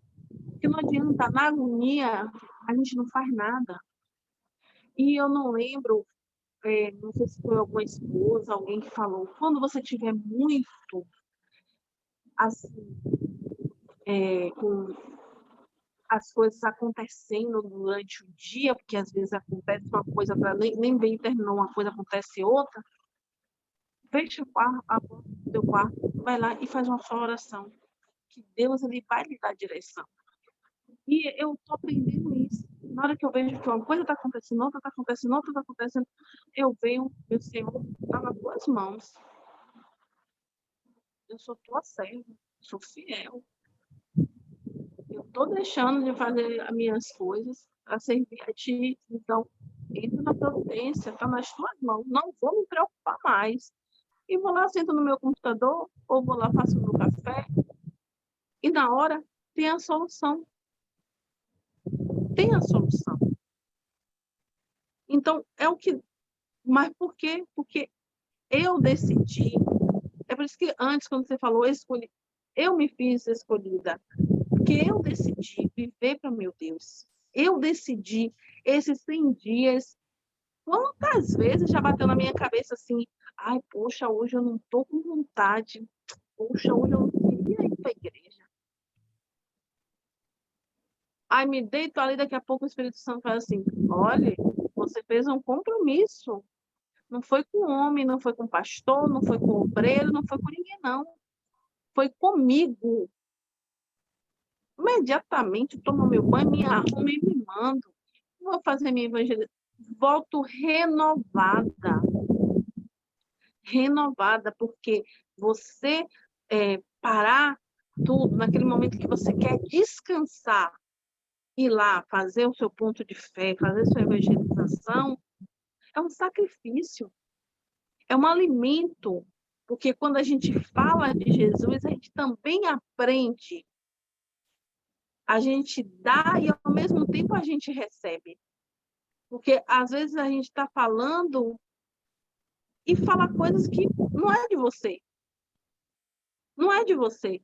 Porque não adianta, na agonia, a gente não faz nada. E eu não lembro, não sei se foi alguma esposa, alguém que falou, quando você tiver muito, assim, com as coisas acontecendo durante o dia, porque às vezes acontece uma coisa, nem bem terminou uma coisa, acontece outra, fecha a porta do teu quarto, vai lá e faz uma só oração, que Deus ele vai lhe dar direção. E eu estou aprendendo isso. Na hora que eu vejo que uma coisa está acontecendo, outra está acontecendo, outra está acontecendo, eu venho, meu Senhor, está nas tuas mãos. Eu sou tua serva, sou fiel. Eu estou deixando de fazer as minhas coisas para servir a ti. Então, entra na providência, está nas tuas mãos. Não vou me preocupar mais. E vou lá, sento no meu computador, ou vou lá, faço o meu café. E na hora, tem a solução. Tem a solução. Então, é o que... Mas por quê? Porque eu decidi. É por isso que antes, quando você falou, eu me fiz escolhida. Porque eu decidi viver para meu Deus. Eu decidi esses 100 dias. Quantas vezes já bateu na minha cabeça assim, ai, poxa, hoje eu não estou com vontade. Poxa, hoje eu não queria ir para a igreja. Aí me deito ali, daqui a pouco o Espírito Santo fala assim, olha, você fez um compromisso. Não foi com homem, não foi com pastor, não foi com obreiro, não foi com ninguém, não. Foi comigo. Imediatamente tomo meu banho, me arrumo e me mando. Vou fazer minha evangelização. Volto renovada. Renovada, porque você parar tudo naquele momento que você quer descansar, ir lá fazer o seu ponto de fé, fazer sua evangelização, é um sacrifício. É um alimento, porque quando a gente fala de Jesus, a gente também aprende. A gente dá e, ao mesmo tempo, a gente recebe. Porque, às vezes, a gente está falando e fala coisas que não é de você. Não é de você.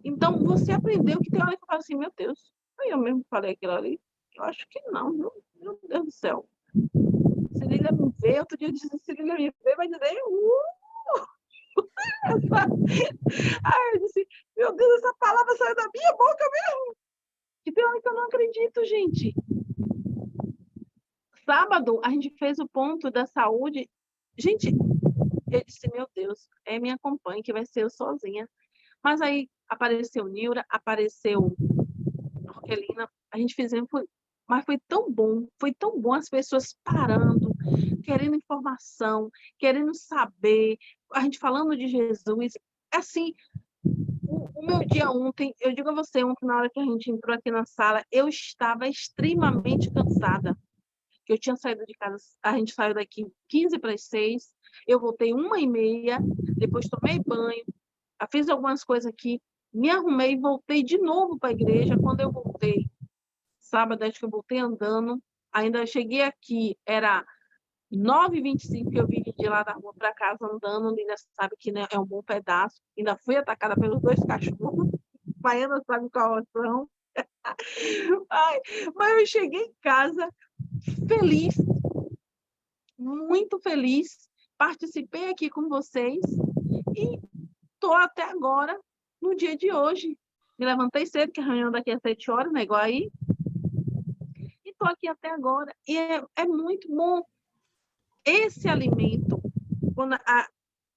Então, você aprendeu que tem hora que eu falo assim, meu Deus, eu mesmo falei aquilo ali? Eu acho que não, viu? Meu Deus do céu. Cirília me vê, outro dia eu disse, Cirília me vê, vai dizer, Aí eu disse, meu Deus, essa palavra saiu da minha boca mesmo. Que tem hora que eu não acredito, gente. Sábado, a gente fez o ponto da saúde. Gente, eu disse, meu Deus, me acompanhe, que vai ser eu sozinha. Mas aí apareceu Nilra, apareceu Orquelina, a gente fizemos, mas foi tão bom as pessoas parando, querendo informação, querendo saber, a gente falando de Jesus. Assim, o meu dia ontem, eu digo a você, ontem na hora que a gente entrou aqui na sala, eu estava extremamente cansada. Eu tinha saído de casa, a gente saiu daqui 15 para as 6, eu voltei 1h30, depois tomei banho, fiz algumas coisas aqui, me arrumei e voltei de novo para a igreja. Quando eu voltei, sábado, acho que eu voltei andando, ainda cheguei aqui, era 9h25 que eu vim de lá da rua para casa andando, ainda sabe que, né, é um bom pedaço, ainda fui atacada pelos 2 cachorros, Baiana sabe qual são. Mas eu cheguei em casa feliz, muito feliz, participei aqui com vocês e estou até agora, no dia de hoje. Me levantei cedo, que a reunião daqui a 7 horas, né, igual aí, e estou aqui até agora. E é muito bom esse alimento, quando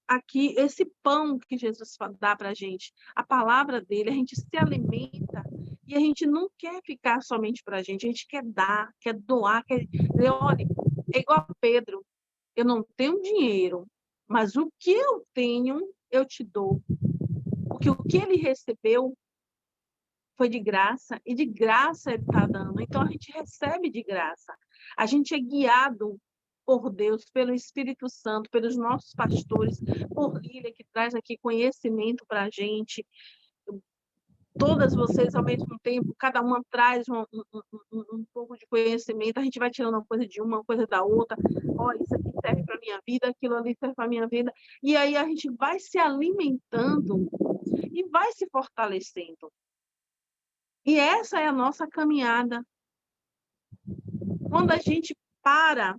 aqui, esse pão que Jesus dá para a gente, a palavra dele, a gente se alimenta e a gente não quer ficar somente para a gente quer dar, quer doar, quer dizer, olha, é igual a Pedro. eu não tenho dinheiro, mas o que eu tenho, eu te dou. Porque o que ele recebeu foi de graça, e de graça ele está dando. Então, a gente recebe de graça. A gente é guiado por Deus, pelo Espírito Santo, pelos nossos pastores, por Lília, que traz aqui conhecimento para a gente. Todas vocês, ao mesmo tempo, cada uma traz um pouco de conhecimento, a gente vai tirando uma coisa de uma coisa da outra. Ó, isso aqui serve para a minha vida, aquilo ali serve para a minha vida. E aí a gente vai se alimentando e vai se fortalecendo. E essa é a nossa caminhada. Quando a gente para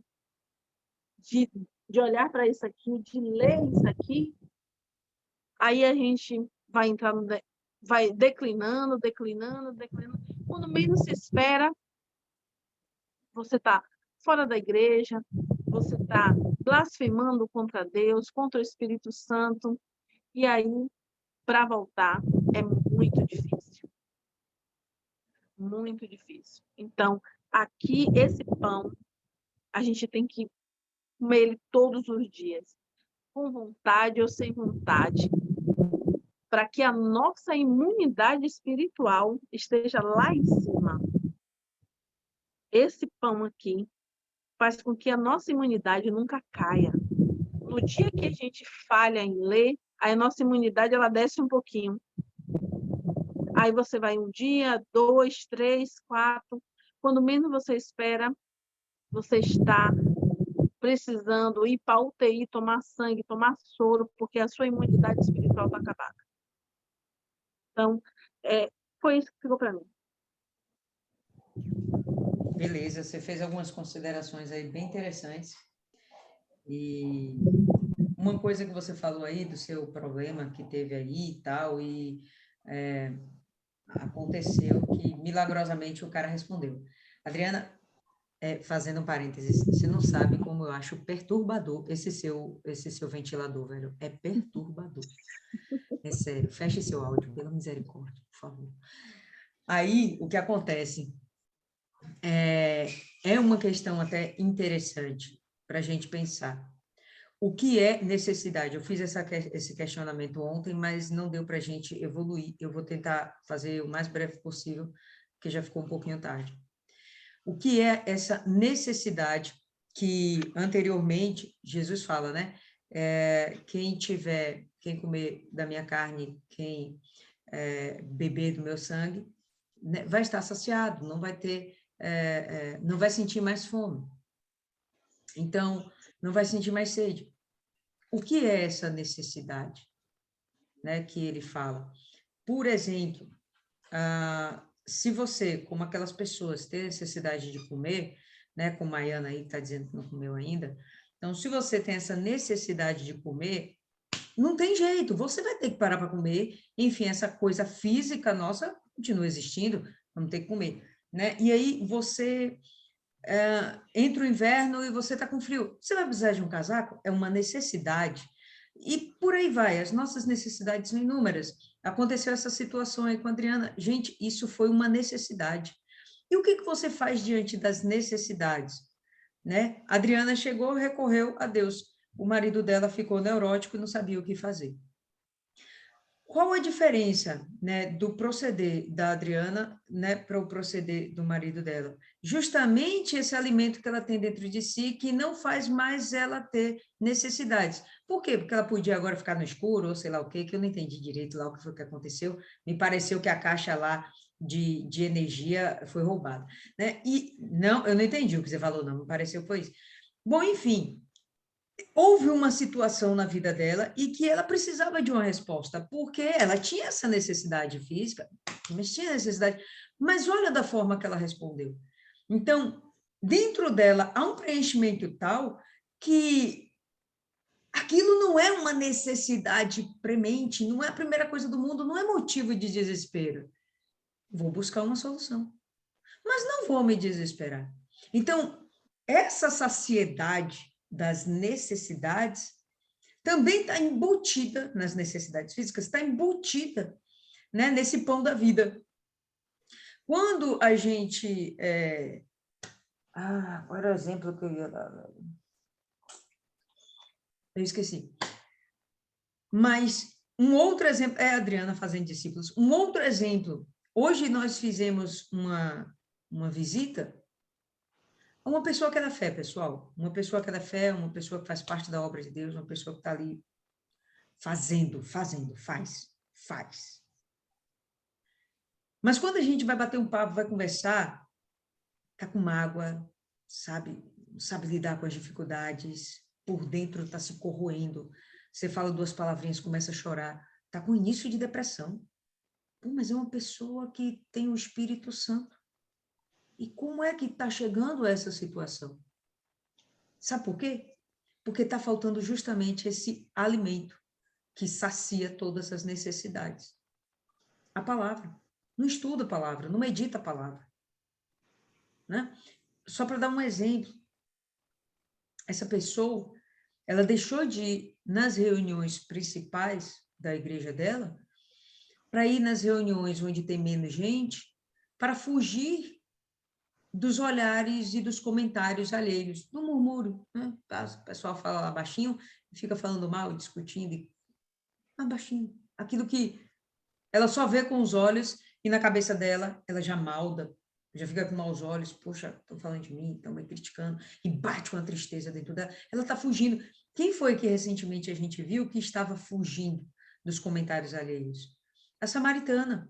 de olhar para isso aqui, de ler isso aqui, aí a gente vai entrar vai declinando. Quando menos se espera, você está fora da igreja, você está blasfemando contra Deus, contra o Espírito Santo, e aí, para voltar, é muito difícil. Muito difícil. Então, aqui, esse pão, a gente tem que comer ele todos os dias, com vontade ou sem vontade, para que a nossa imunidade espiritual esteja lá em cima. Esse pão aqui faz com que a nossa imunidade nunca caia. No dia que a gente falha em ler, a nossa imunidade ela desce um pouquinho. Aí você vai 1 dia, 2, 3, 4. Quando menos você espera, você está precisando ir para a UTI, tomar sangue, tomar soro, porque a sua imunidade espiritual está acabada. Então, foi isso que ficou para mim. Beleza, você fez algumas considerações aí bem interessantes. E uma coisa que você falou aí do seu problema que teve aí e tal, e aconteceu que milagrosamente o cara respondeu. Adriana, fazendo um parênteses, você não sabe como eu acho perturbador esse seu ventilador, velho. É perturbador. É sério. Feche seu áudio, pela misericórdia, por favor. Aí, o que acontece é uma questão até interessante para a gente pensar. O que é necessidade? Eu fiz esse questionamento ontem, mas não deu para a gente evoluir. Eu vou tentar fazer o mais breve possível, porque já ficou um pouquinho tarde. O que é essa necessidade que anteriormente Jesus fala, né? Quem comer da minha carne, quem beber do meu sangue, né, vai estar saciado, não vai ter, não vai sentir mais fome. Então, não vai sentir mais sede. O que é essa necessidade, né, que ele fala? Por exemplo, se você, como aquelas pessoas, tem necessidade de comer, né, como a Maiana aí está dizendo que não comeu ainda, então, se você tem essa necessidade de comer, não tem jeito, você vai ter que parar para comer, enfim, essa coisa física nossa continua existindo, vamos ter que comer, né? E aí você entra o inverno e você está com frio, você vai precisar de um casaco? É uma necessidade. E por aí vai, as nossas necessidades são inúmeras. Aconteceu essa situação aí com a Adriana. Gente, isso foi uma necessidade. E o que você faz diante das necessidades? Né? A Adriana chegou, recorreu a Deus. O marido dela ficou neurótico e não sabia o que fazer. Qual a diferença, né, do proceder da Adriana, né, para o proceder do marido dela? Justamente esse alimento que ela tem dentro de si, que não faz mais ela ter necessidades. Por quê? Porque ela podia agora ficar no escuro, ou sei lá o quê, que eu não entendi direito lá o que foi que aconteceu. Me pareceu que a caixa lá de energia foi roubada, né? E não, eu não entendi o que você falou, não, me pareceu que foi isso. Bom, enfim, houve uma situação na vida dela e que ela precisava de uma resposta, porque ela tinha essa necessidade física, mas tinha necessidade, mas olha da forma que ela respondeu. Então, dentro dela há um preenchimento tal que aquilo não é uma necessidade premente, não é a primeira coisa do mundo, não é motivo de desespero. Vou buscar uma solução, mas não vou me desesperar. Então, essa saciedade das necessidades também está embutida nas necessidades físicas, está embutida, né, nesse pão da vida. Quando a gente... qual era o exemplo que eu ia dar? Eu esqueci. Mas um outro exemplo, é a Adriana fazendo discípulos. Um outro exemplo, hoje nós fizemos uma visita a uma pessoa que é da fé, pessoal. Uma pessoa que é da fé, uma pessoa que faz parte da obra de Deus, uma pessoa que está ali faz. Mas quando a gente vai bater um papo, vai conversar, tá com mágoa, sabe lidar com as dificuldades, por dentro está se corroendo. Você fala 2 palavrinhas, começa a chorar, tá com início de depressão. Pô, mas é uma pessoa que tem o Espírito Santo. E como é que está chegando a essa situação? Sabe por quê? Porque está faltando justamente esse alimento que sacia todas as necessidades. A palavra. Não estuda a palavra, não medita a palavra. Né? Só para dar um exemplo, essa pessoa, ela deixou de ir nas reuniões principais da igreja dela, para ir nas reuniões onde tem menos gente, para fugir dos olhares e dos comentários alheios, do murmúrio, né? O pessoal fala lá baixinho, fica falando mal, discutindo, baixinho. Aquilo que ela só vê com os olhos e na cabeça dela, ela já malda, já fica com maus olhos, poxa, estão falando de mim, estão me criticando, e bate uma tristeza dentro dela. Ela está fugindo. Quem foi que recentemente a gente viu que estava fugindo dos comentários alheios? A samaritana.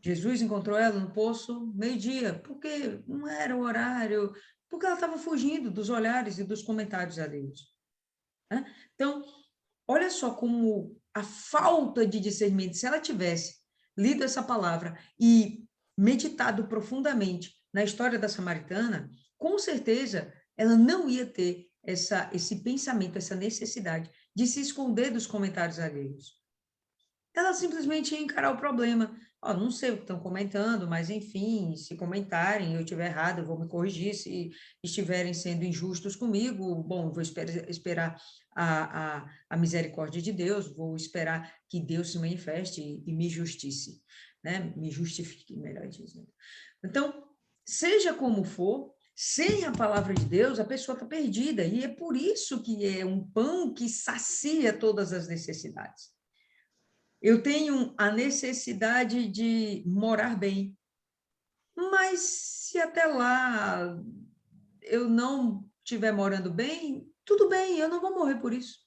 Jesus encontrou ela no poço meio-dia, porque não era o horário, porque ela estava fugindo dos olhares e dos comentários alheios. Né? Então, olha só como a falta de discernimento, se ela tivesse lido essa palavra e meditado profundamente na história da samaritana, com certeza ela não ia ter esse pensamento, essa necessidade de se esconder dos comentários alheios. Ela simplesmente ia encarar o problema. Não sei o que estão comentando, mas enfim, se comentarem, eu estiver errado, eu vou me corrigir. Se estiverem sendo injustos comigo, bom, vou esperar a misericórdia de Deus, vou esperar que Deus se manifeste e me justice, né? Me justifique, melhor dizendo. Então, seja como for, sem a palavra de Deus, a pessoa está perdida, e é por isso que é um pão que sacia todas as necessidades. Eu tenho a necessidade de morar bem, mas se até lá eu não estiver morando bem, tudo bem, eu não vou morrer por isso.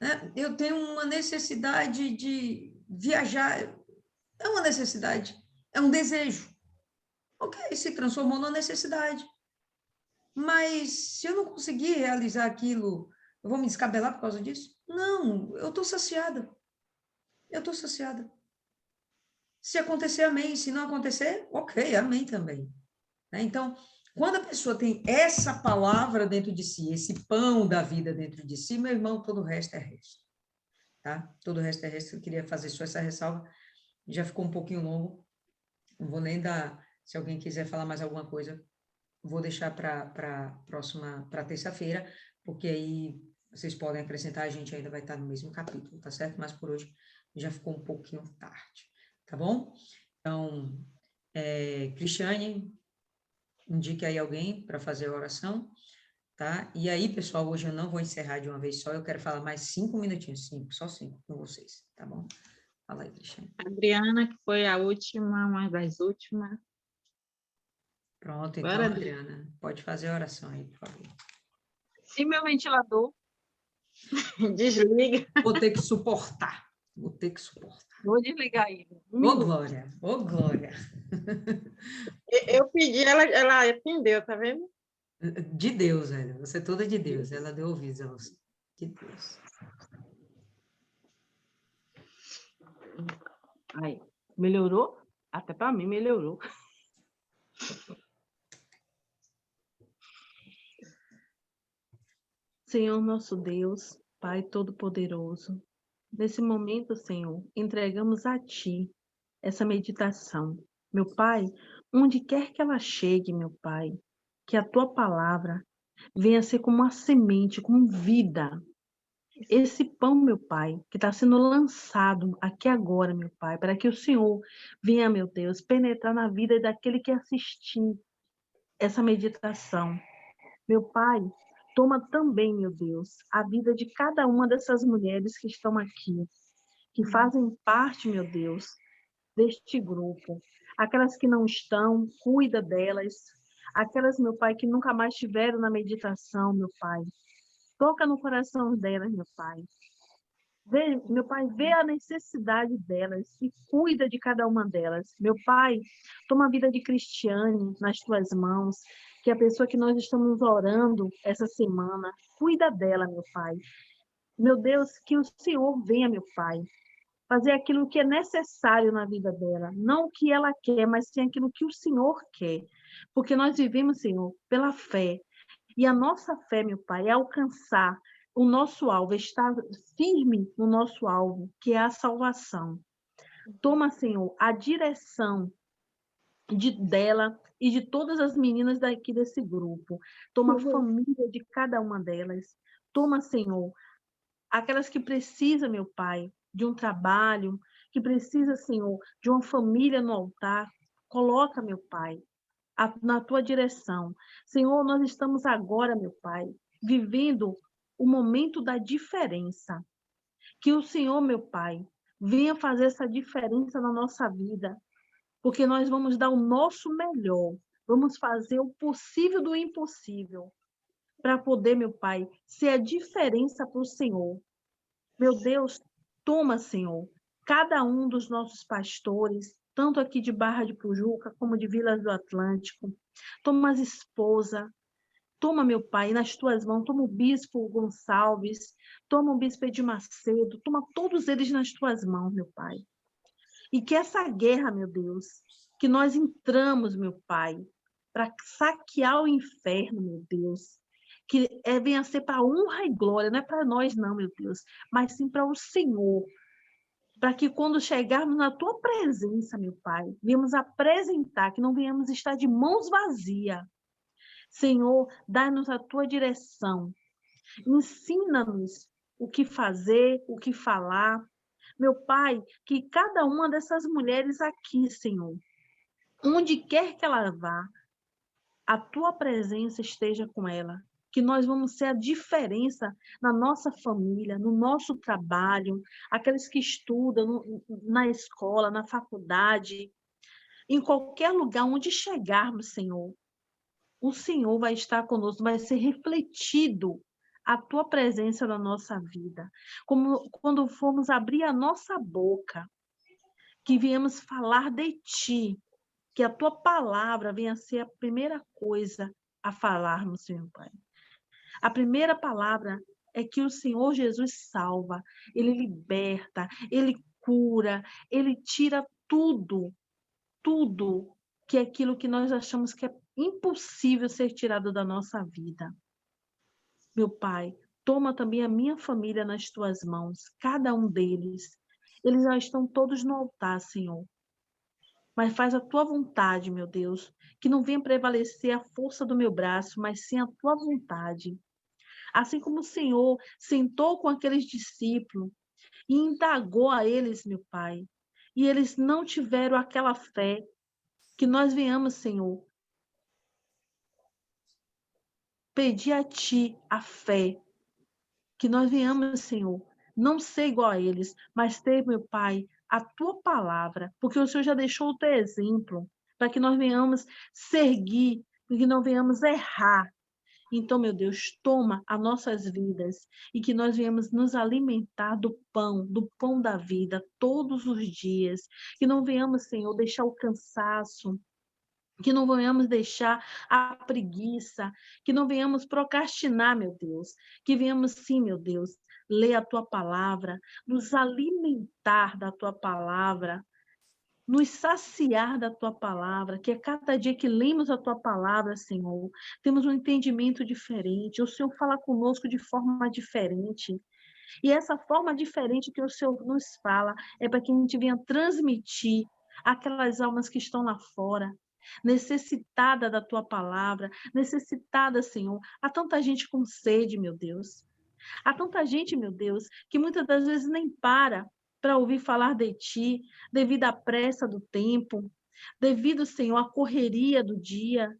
Né? Eu tenho uma necessidade de viajar, é uma necessidade, é um desejo. Ok, se transformou numa necessidade. Mas se eu não conseguir realizar aquilo, eu vou me descabelar por causa disso? Não, eu estou saciada. Eu estou saciada. Se acontecer, amém. Se não acontecer, ok, amém também. Então, quando a pessoa tem essa palavra dentro de si, esse pão da vida dentro de si, meu irmão, todo o resto é resto. Tá? Todo o resto é resto. Eu queria fazer só essa ressalva. Já ficou um pouquinho longo. Não vou nem dar... Se alguém quiser falar mais alguma coisa, vou deixar para próxima, para terça-feira, porque aí vocês podem acrescentar, a gente ainda vai estar no mesmo capítulo, tá certo? Mas por hoje já ficou um pouquinho tarde, tá bom? Então, Cristiane, indique aí alguém para fazer a oração, tá? E aí, pessoal, hoje eu não vou encerrar de uma vez só, eu quero falar mais 5 minutinhos, só 5 com vocês, tá bom? Fala aí, Cristiane. Adriana, que foi a última, uma das últimas. Pronto, então, Bora, Adriana, pode fazer a oração aí, por favor. Se meu ventilador, desliga. Vou ter que suportar. vou desligar ele. Ô, Glória, ô, Glória. Eu pedi, ela atendeu, tá vendo? De Deus, velho. Você é toda de Deus. Ela deu ouvidos a você. De Deus. Aí, melhorou? Até para mim melhorou. Senhor nosso Deus, Pai Todo-Poderoso, nesse momento, Senhor, entregamos a Ti essa meditação. Meu Pai, onde quer que ela chegue, meu Pai, que a Tua palavra venha ser como uma semente, como vida. Esse pão, meu Pai, que está sendo lançado aqui agora, meu Pai, para que o Senhor venha, meu Deus, penetrar na vida daquele que assistir essa meditação. Meu Pai, Toma também, meu Deus, a vida de cada uma dessas mulheres que estão aqui, que fazem parte, meu Deus, deste grupo. Aquelas que não estão, cuida delas. Aquelas, meu Pai, que nunca mais estiveram na meditação, meu Pai. Toca no coração delas, meu Pai. Meu Pai, vê a necessidade delas e cuida de cada uma delas. Meu Pai, toma a vida de Cristiane nas tuas mãos, que é a pessoa que nós estamos orando essa semana. Cuida dela, meu Pai. Meu Deus, que o Senhor venha, meu Pai, fazer aquilo que é necessário na vida dela. Não o que ela quer, mas sim aquilo que o Senhor quer. Porque nós vivemos, Senhor, pela fé. E a nossa fé, meu Pai, é alcançar o nosso alvo, estar firme no nosso alvo, que é a salvação. Toma, Senhor, a direção dela e de todas as meninas daqui desse grupo. Toma a família de cada uma delas. Toma, Senhor, aquelas que precisam, meu Pai, de um trabalho, que precisa, Senhor, de uma família no altar. Coloca, meu Pai, na tua direção. Senhor, nós estamos agora, meu Pai, vivendo o momento da diferença. Que o Senhor, meu Pai, venha fazer essa diferença na nossa vida, porque nós vamos dar o nosso melhor, vamos fazer o possível do impossível, para poder, meu Pai, ser a diferença para o Senhor. Meu Deus, toma, Senhor, cada um dos nossos pastores, tanto aqui de Barra de Pujuca, como de Vilas do Atlântico. Toma as esposas, toma, meu Pai, nas tuas mãos, toma o bispo Gonçalves, toma o bispo Edir Macedo, toma todos eles nas tuas mãos, meu Pai. E que essa guerra, meu Deus, que nós entramos, meu Pai, para saquear o inferno, meu Deus, que venha a ser para honra e glória, não é para nós não, meu Deus, mas sim para o Senhor, para que quando chegarmos na tua presença, meu Pai, venhamos apresentar, que não venhamos estar de mãos vazias. Senhor, dá-nos a tua direção, ensina-nos o que fazer, o que falar. Meu Pai, que cada uma dessas mulheres aqui, Senhor, onde quer que ela vá, a tua presença esteja com ela. Que nós vamos ser a diferença na nossa família, no nosso trabalho, aqueles que estudam na escola, na faculdade, em qualquer lugar onde chegarmos, Senhor. O Senhor vai estar conosco, vai ser refletido a tua presença na nossa vida. Como quando formos abrir a nossa boca, que viemos falar de ti, que a tua palavra venha a ser a primeira coisa a falarmos, Senhor Pai. A primeira palavra é que o Senhor Jesus salva, ele liberta, ele cura, ele tira tudo que é aquilo que nós achamos que é impossível ser tirado da nossa vida. Meu Pai, toma também a minha família nas tuas mãos, cada um deles. Eles já estão todos no altar, Senhor. Mas faz a tua vontade, meu Deus, que não venha prevalecer a força do meu braço, mas sim a tua vontade. Assim como o Senhor sentou com aqueles discípulos e indagou a eles, meu Pai, e eles não tiveram aquela fé, que nós venhamos, Senhor, pedir a Ti a fé, que nós venhamos, Senhor, não ser igual a eles, mas ter, meu Pai, a Tua palavra, porque o Senhor já deixou o Teu exemplo, para que nós venhamos seguir, para que não venhamos errar. Então, meu Deus, toma as nossas vidas e que nós venhamos nos alimentar do pão da vida, todos os dias. Que não venhamos, Senhor, deixar o cansaço, que não venhamos deixar a preguiça, que não venhamos procrastinar, meu Deus, que venhamos sim, meu Deus, ler a Tua palavra, nos alimentar da Tua palavra, nos saciar da Tua palavra, que a cada dia que lemos a Tua palavra, Senhor, temos um entendimento diferente, o Senhor fala conosco de forma diferente, e essa forma diferente que o Senhor nos fala é para que a gente venha transmitir aquelas almas que estão lá fora, necessitada da Tua palavra, necessitada, Senhor. Há tanta gente com sede, meu Deus. Há tanta gente, meu Deus, que muitas das vezes nem para ouvir falar de Ti, devido à pressa do tempo, devido, Senhor, à correria do dia,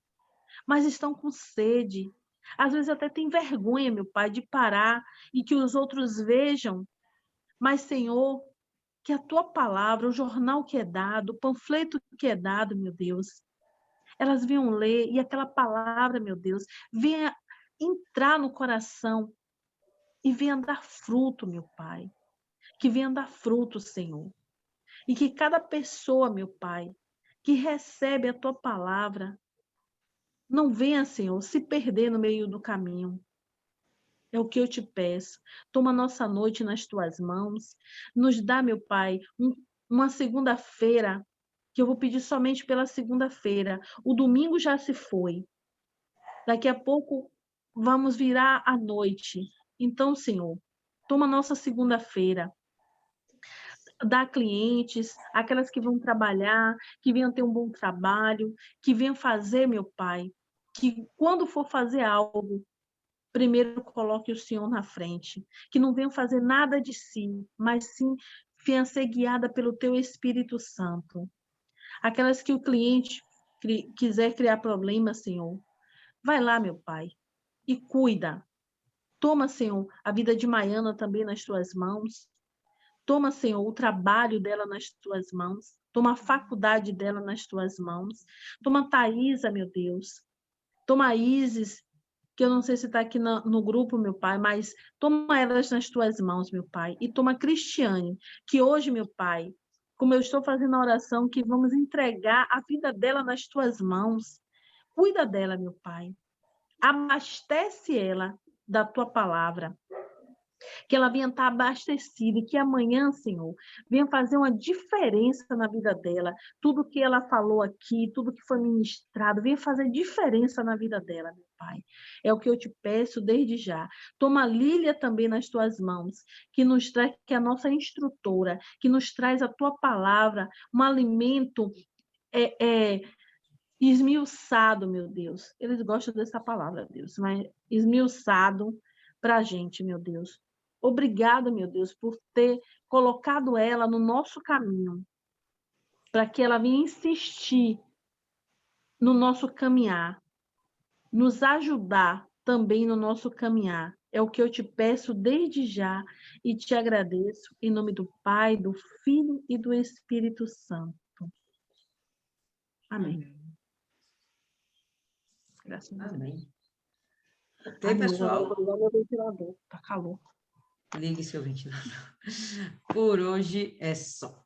mas estão com sede. Às vezes até tem vergonha, meu Pai, de parar e que os outros vejam. Mas, Senhor, que a tua palavra, o jornal que é dado, o panfleto que é dado, meu Deus, elas venham ler e aquela palavra, meu Deus, venha entrar no coração e venha dar fruto, meu Pai. Que venha dar fruto, Senhor. E que cada pessoa, meu Pai, que recebe a tua palavra, não venha, Senhor, se perder no meio do caminho. É o que eu te peço. Toma nossa noite nas tuas mãos. Nos dá, meu Pai, uma segunda-feira, que eu vou pedir somente pela segunda-feira. O domingo já se foi. Daqui a pouco vamos virar a noite. Então, Senhor, toma nossa segunda-feira. Dá clientes, aquelas que vão trabalhar, que venham ter um bom trabalho, que venham fazer, meu Pai, que quando for fazer algo, primeiro coloque o Senhor na frente, que não venham fazer nada de si, mas sim venha ser guiada pelo teu Espírito Santo. Aquelas que o cliente quiser criar problema, Senhor, vai lá, meu Pai, e cuida. Toma, Senhor, a vida de Maiana também nas tuas mãos. Toma, Senhor, o trabalho dela nas tuas mãos. Toma a faculdade dela nas tuas mãos. Toma a Thaisa, meu Deus. Toma a Isis, que eu não sei se está aqui no grupo, meu Pai, mas toma elas nas tuas mãos, meu Pai. E toma a Cristiane, que hoje, meu Pai, como eu estou fazendo a oração, que vamos entregar a vida dela nas tuas mãos. Cuida dela, meu Pai. Abastece ela da tua palavra. Que ela venha estar abastecida e que amanhã, Senhor, venha fazer uma diferença na vida dela. Tudo que ela falou aqui, tudo que foi ministrado, venha fazer diferença na vida dela, meu Pai. É o que eu te peço desde já. Toma a Lília também nas tuas mãos, que nos traz, que é a nossa instrutora, que nos traz a tua palavra, um alimento esmiuçado, meu Deus. Eles gostam dessa palavra, Deus, mas esmiuçado para a gente, meu Deus. Obrigada, meu Deus, por ter colocado ela no nosso caminho, para que ela venha insistir no nosso caminhar, nos ajudar também no nosso caminhar. É o que eu te peço desde já e te agradeço em nome do Pai, do Filho e do Espírito Santo. Amém. Graças a Deus. Amém. Ok, Ai, meu Deus, pessoal? agora eu vou ligar meu ventilador. Tá calor. Ligue seu ventilador. Por hoje é só.